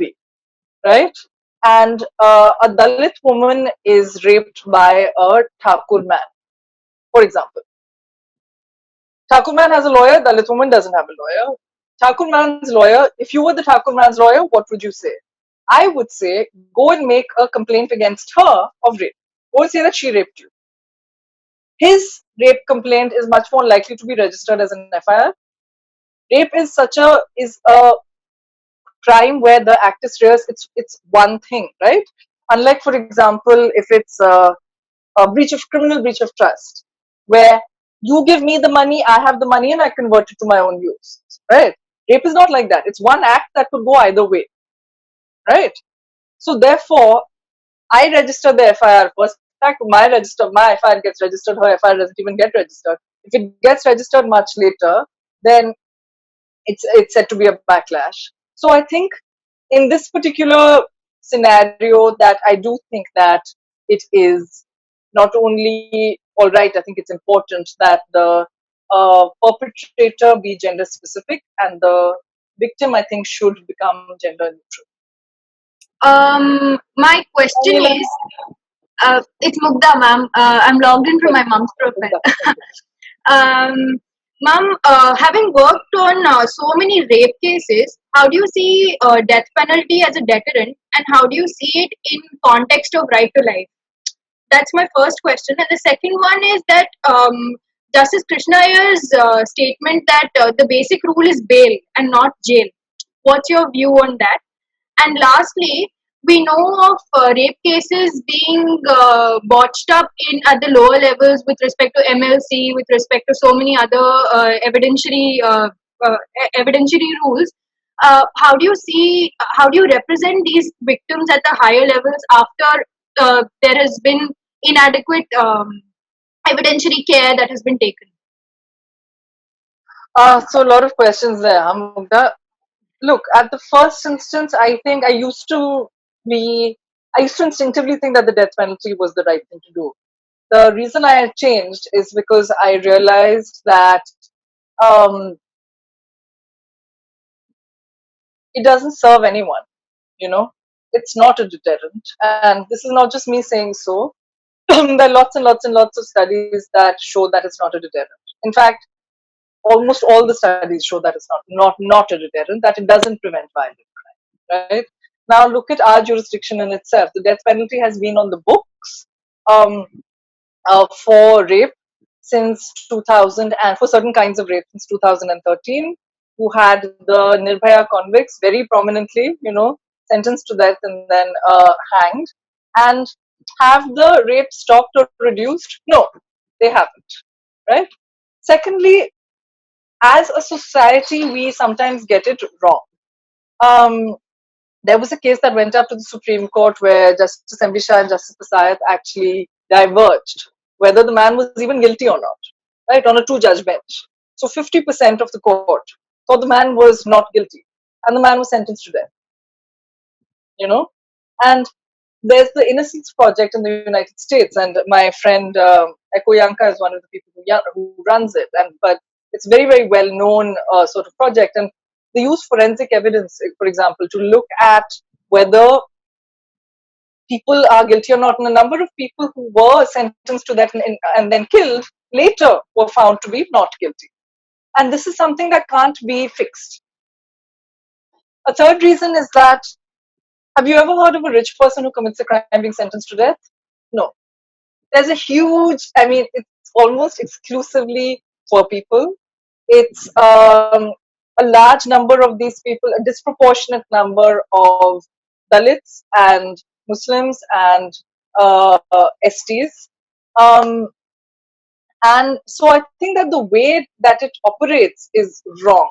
right? And a Dalit woman is raped by a Thakur man, for example. Thakur man has a lawyer, Dalit woman doesn't have a lawyer. Thakur man's lawyer, if you were the Thakur man's lawyer, what would you say? I would say, go and make a complaint against her of rape. Go and say that she raped you. his rape complaint is much more likely to be registered as an FIR. Rape is a crime where the actus reus, it's one thing, right? Unlike, for example, if it's a criminal breach of trust, where you give me the money, I have the money, and I convert it to my own use, right? Rape is not like that. It's one act that could go either way, right? So therefore, I register the FIR first. In fact, my FIR gets registered, her FIR doesn't even get registered. If it gets registered much later, then it's said to be a backlash. So I think in this particular scenario, that I do think that it is not only all right, I think it's important that the perpetrator be gender specific and the victim, I think, should become gender neutral. My question is, it's Mugda, ma'am. I'm logged in from my mom's profile. Ma'am, having worked on so many rape cases, how do you see death penalty as a deterrent, and how do you see it in context of right to life? That's my first question. And the second one is that Justice Krishna Iyer's statement that the basic rule is bail and not jail. What's your view on that? And lastly, we know of rape cases being botched up at the lower levels with respect to MLC, with respect to so many other evidentiary rules. How do you represent these victims at the higher levels after there has been inadequate evidentiary care that has been taken? So a lot of questions there, Mugda. Look, at the first instance, I think I used to instinctively think that the death penalty was the right thing to do. The reason I had changed is because I realized that it doesn't serve anyone, you know. It's not a deterrent. And this is not just me saying so. There are lots and lots and lots of studies that show that it's not a deterrent. In fact, almost all the studies show that it's not a deterrent, that it doesn't prevent violent crime, right? Now look at our jurisdiction in itself. The death penalty has been on the books for rape since 2000, and for certain kinds of rape since 2013, who had the Nirbhaya convicts very prominently, sentenced to death and then hanged. And have the rape stopped or reduced? No, they haven't, right? Secondly, as a society, we sometimes get it wrong. There was a case that went up to the Supreme Court where Justice M.B. Shah and Justice Pasayat actually diverged whether the man was even guilty or not, right, on a two-judge bench. So 50% of the court thought the man was not guilty, and the man was sentenced to death, And there's the Innocence Project in the United States, and my friend Eko Yanka is one of the people who runs it, but it's a very, very well-known sort of project, and they use forensic evidence, for example, to look at whether people are guilty or not. And a number of people who were sentenced to that and then killed later were found to be not guilty. And this is something that can't be fixed. A third reason is that, have you ever heard of a rich person who commits a crime being sentenced to death? No. There's a huge, it's almost exclusively poor people. It's a large number of these people, a disproportionate number of Dalits and Muslims and STs. And so I think that the way that it operates is wrong.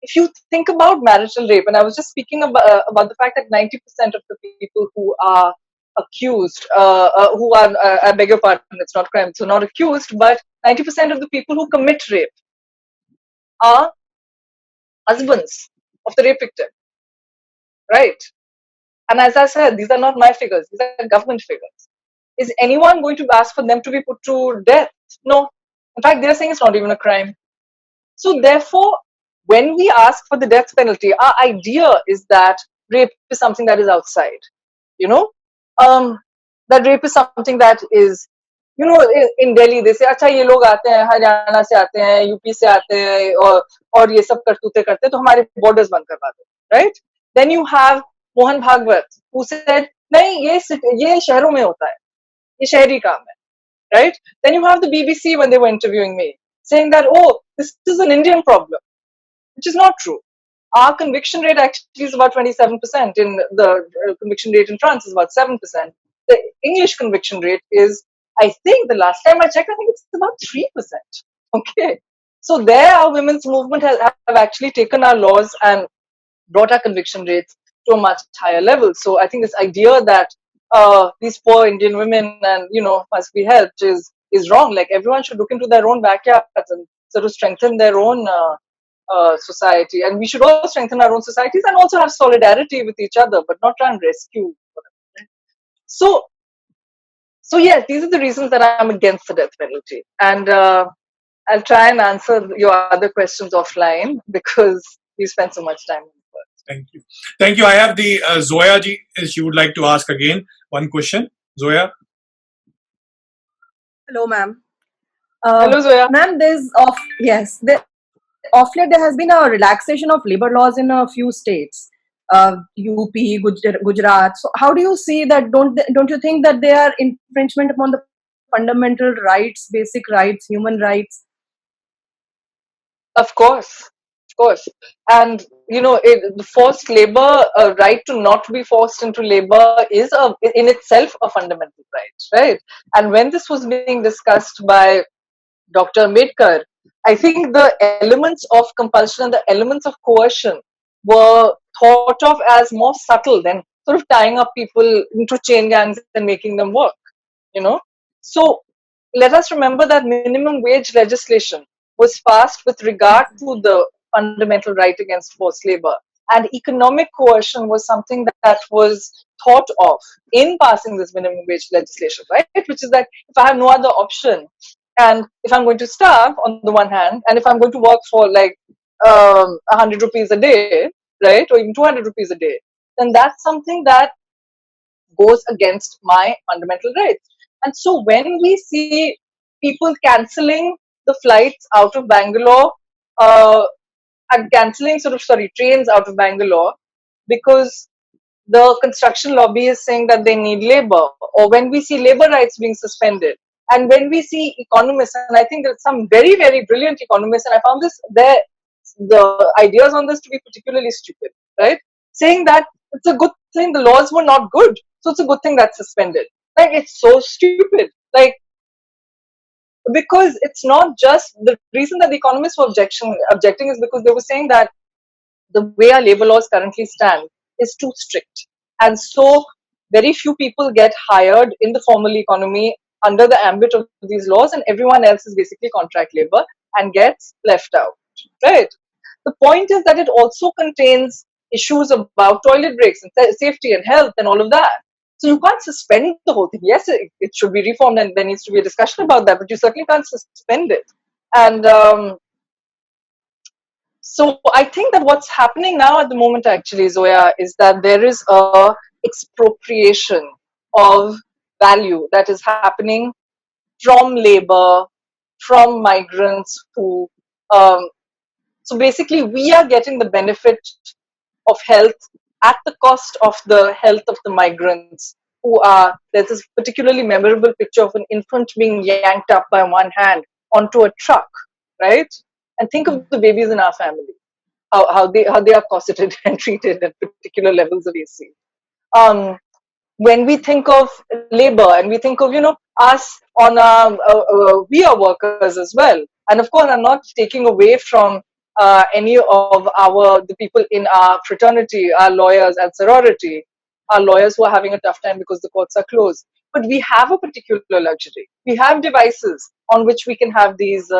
If you think about marital rape, and I was just speaking about the fact that 90% of the people who are accused, I beg your pardon, it's not crime, so not accused, but 90% of the people who commit rape are husbands of the rape victim, right? And as I said, these are not my figures, these are government figures. Is anyone going to ask for them to be put to death? No. In fact, they're saying it's not even a crime. So therefore, when we ask for the death penalty, our idea is that rape is something that is outside, that rape is something that is, in Delhi, they say, अच्छा ये लोग आते हैं, हरियाणा से आते हैं, UP से आते हैं, और ये सब करतूते करते हैं, तो हमारे borders बंद करवा दो, right? Then you have Mohan Bhagwat, who said, नहीं, ये शहरों में होता है, ये शहरी काम है, right? Then you have the BBC when they were interviewing me saying that, oh, this is an Indian problem, which is not true. Our conviction rate actually is about 27%. In the conviction rate in France is about 7%. The English conviction rate is, I think, the last time I checked, I think it's about 3%. Okay. So there, our women's movement have actually taken our laws and brought our conviction rates to a much higher level. So I think this idea that these poor Indian women and must be helped is wrong. Like, everyone should look into their own backyards and sort of strengthen their own society, and we should all strengthen our own societies and also have solidarity with each other, but not try and rescue. So yes, these are the reasons that I'm against the death penalty, and I'll try and answer your other questions offline because we spent so much time on it. Thank you. I have the Zoya ji. She would like to ask again one question. Zoya. Hello, ma'am. Hello, Zoya. Ma'am, of late there has been a relaxation of labor laws in a few states, UP, Gujarat. So how do you see that? Don't you think that they are infringement upon the fundamental rights, basic rights, human rights? Of course. And the forced labor, right to not be forced into labor, is in itself a fundamental right? And when this was being discussed by Dr. Ambedkar, I think the elements of compulsion and the elements of coercion were thought of as more subtle than sort of tying up people into chain gangs and making them work. So let us remember that minimum wage legislation was passed with regard to the fundamental right against forced labor, and economic coercion was something that was thought of in passing this minimum wage legislation, right? Which is that if I have no other option, and if I'm going to starve on the one hand, and if I'm going to work for like 100 rupees a day, right, or even 200 rupees a day, then that's something that goes against my fundamental rights. And so when we see people cancelling the flights out of Bangalore, and cancelling trains out of Bangalore because the construction lobby is saying that they need labor, or when we see labor rights being suspended, and when we see economists, and I think there's some very, very brilliant economists, and I found the ideas on this to be particularly stupid, right? Saying that it's a good thing the laws were not good, so it's a good thing that's suspended. Like, it's so stupid. Like, because it's not just the reason that the economists were objecting is because they were saying that the way our labor laws currently stand is too strict, and so very few people get hired in the formal economy under the ambit of these laws, and everyone else is basically contract labor and gets left out, right? The point is that it also contains issues about toilet breaks and safety and health and all of that. So you can't suspend the whole thing. Yes, it should be reformed and there needs to be a discussion about that, but you certainly can't suspend it. And so I think that what's happening now at the moment, actually, Zoya, is that there is a expropriation of value that is happening from labor, from migrants who. So basically, we are getting the benefit of health at the cost of the health of the migrants who are. There's this particularly memorable picture of an infant being yanked up by one hand onto a truck, right? And think of the babies in our family, how they are cosseted and treated at particular levels of AC. When we think of labor and we think of us on we are workers as well, and of course I'm not taking away from any of the people in our fraternity, our lawyers and sorority, our lawyers who are having a tough time because the courts are closed. But we have a particular luxury. We have devices on which we can have these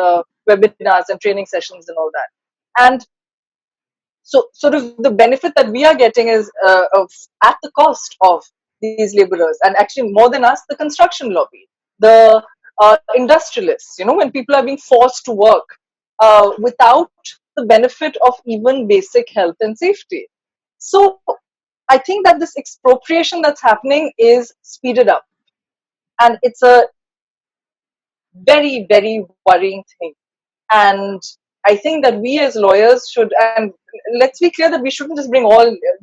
webinars and training sessions and all that. And so sort of the benefit that we are getting is at the cost of these laborers, and actually more than us, the construction lobby, the industrialists, when people are being forced to work without the benefit of even basic health and safety. So I think that this expropriation that's happening is speeded up, and it's a very, very worrying thing. And I think that we as lawyers should, and let's be clear that we shouldn't just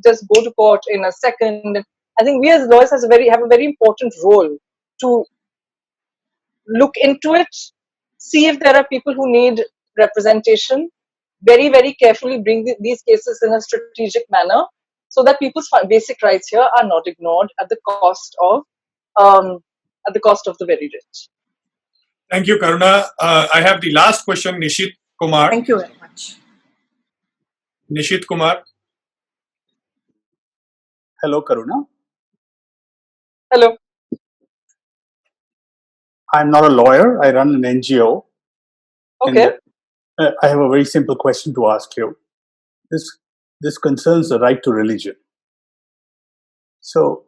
just go to court in a second. I think we as lawyers have a very important role to look into it, see if there are people who need representation, very, very carefully bring these cases in a strategic manner so that people's basic rights here are not ignored at the cost of the very rich. Thank you, Karuna. I have the last question, Nishit Kumar. Thank you very much. Nishit Kumar. Hello, Karuna. Hello. I'm not a lawyer. I run an NGO. Okay. And I have a very simple question to ask you. This concerns the right to religion. So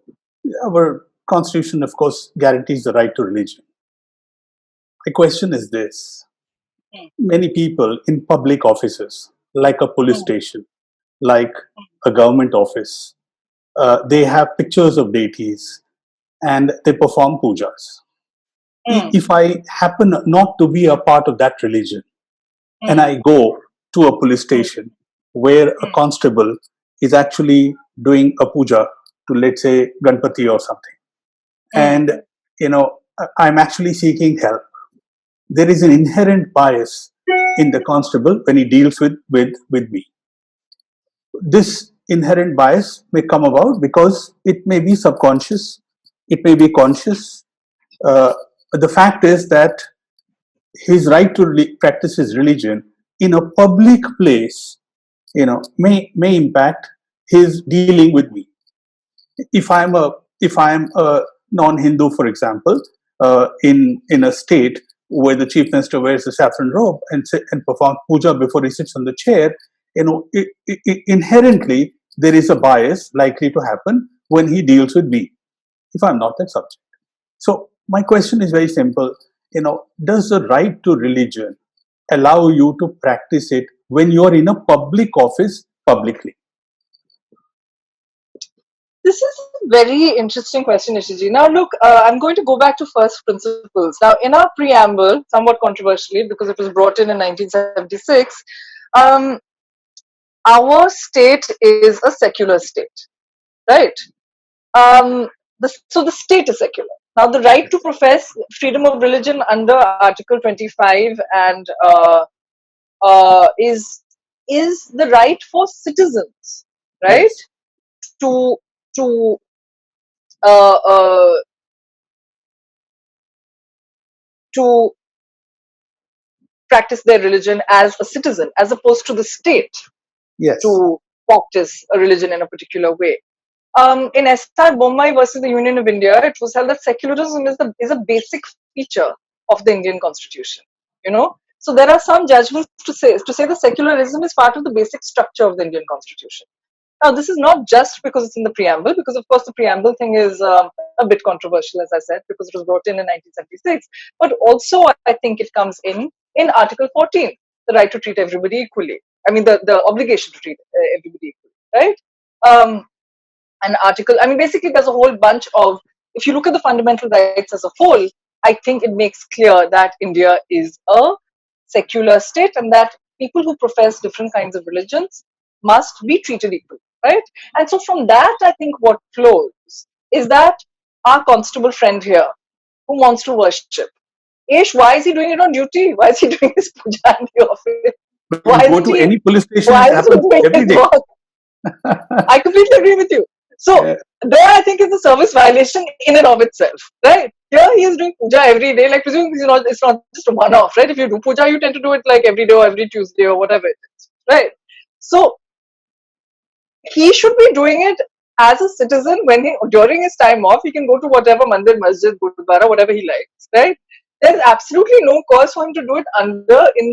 our constitution, of course, guarantees the right to religion. My question is this. Many people in public offices, like a police station, like a government office, they have pictures of deities and they perform pujas. If I happen not to be a part of that religion and I go to a police station where a constable is actually doing a puja to, let's say, Ganpati or something, and I'm actually seeking help, there is an inherent bias in the constable when he deals with me. This inherent bias may come about because it may be subconscious, it may be conscious. The fact is that his right to practice his religion in a public place, may impact his dealing with me. If I'm a non-Hindu, for example, in a state where the chief minister wears a saffron robe and performs puja before he sits on the chair, inherently there is a bias likely to happen when he deals with me, if I'm not that subject. So my question is very simple. Does the right to religion allow you to practice it when you're in a public office publicly? This is a very interesting question, Ishiji. Now, look, I'm going to go back to first principles. Now, in our preamble, somewhat controversially, because it was brought in 1976, our state is a secular state, right? So the state is secular. Now, the right to profess freedom of religion under Article 25 and is the right for citizens, right? Yes. To practice their religion as a citizen, as opposed to the state to practice a religion in a particular way. In S.R. Bommai versus the Union of India, it was held that secularism is a basic feature of the Indian Constitution. So there are some judgments to say that secularism is part of the basic structure of the Indian Constitution. Now, this is not just because it's in the preamble, because of course the preamble thing is a bit controversial, as I said, because it was brought in 1976. But also, I think it comes in Article 14, the right to treat everybody equally. I mean, the obligation to treat everybody equally, right? An article. I mean, basically, there's a whole bunch of. If you look at the fundamental rights as a whole, I think it makes clear that India is a secular state and that people who profess different kinds of religions must be treated equally, right? And so from that, I think what flows is that our constable friend here who wants to worship, Ish, why is he doing it on duty? Why is he doing his puja in the office? Why go to any police station, it happens every day. I completely agree with you. So there, I think, is a service violation in and of itself, right? Here he is doing puja every day. Like, presumably, it's not just a one-off, right? If you do puja, you tend to do it like every day or every Tuesday or whatever it is, right? So he should be doing it as a citizen during his time off. He can go to whatever mandir, masjid, gurdwara, whatever he likes, right? There's absolutely no cause for him to do it in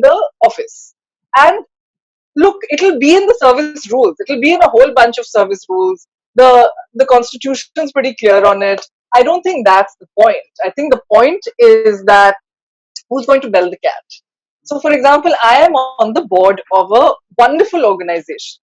the office. And look, it'll be in the service rules. It'll be in a whole bunch of service rules. The constitution's pretty clear on it. I don't think that's the point. I think the point is that who's going to bell the cat? So, for example, I am on the board of a wonderful organization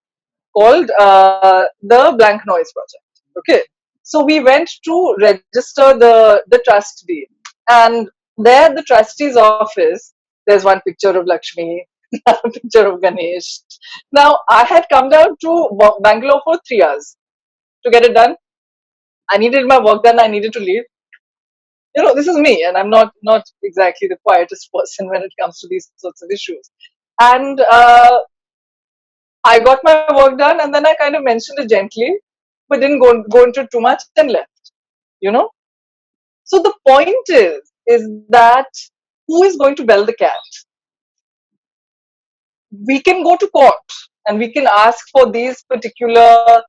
called the Blank Noise Project. Okay, so we went to register the trust deed, and there the trustee's office. There's one picture of Lakshmi, a picture of Ganesh. Now, I had come down to Bangalore for 3 hours to get it done. I needed my work done. I needed to leave. this is me, and I'm not exactly the quietest person when it comes to these sorts of issues. And I got my work done, and then I kind of mentioned it gently, but didn't go into it too much and left. So the point is that who is going to bell the cat? We can go to court and we can ask for these particular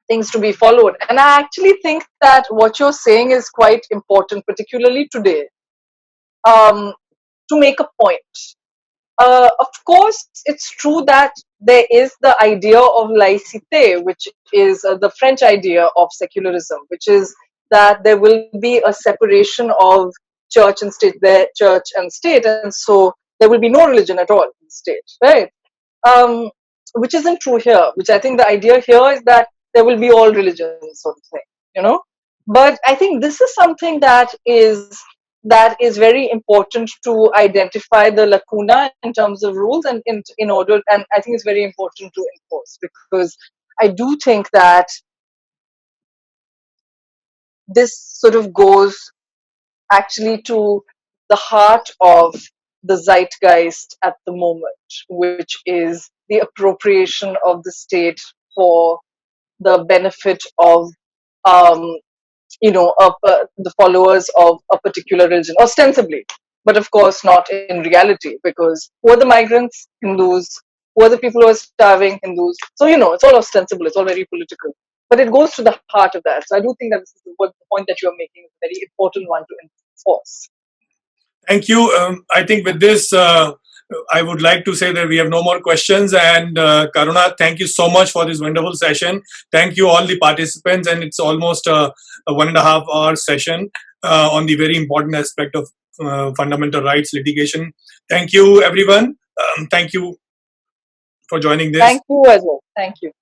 things to be followed. And I actually think that what you're saying is quite important, particularly today, to make a point. Of course, it's true that there is the idea of laïcité, which is the French idea of secularism, which is that there will be a separation of church and state, and so there will be no religion at all in the state, right? Which isn't true here. Which I think the idea here is that there will be all religions, sort of thing, But I think this is something that is very important to identify the lacuna in terms of rules, and in order, and I think it's very important to enforce, because I do think that this sort of goes actually to the heart of the zeitgeist at the moment, which is the appropriation of the state for the benefit of the followers of a particular religion, ostensibly, but of course not in reality, because who are the migrants? Hindus. Who are the people who are starving? Hindus. So, it's all ostensible, it's all very political. But it goes to the heart of that. So I do think that this is the point that you're making is a very important one to enforce. Thank you. I think with this, I would like to say that we have no more questions. And Karuna, thank you so much for this wonderful session. Thank you all the participants. And it's almost a 1.5 hour session on the very important aspect of fundamental rights litigation. Thank you, everyone. Thank you for joining this. Thank you as well. Thank you.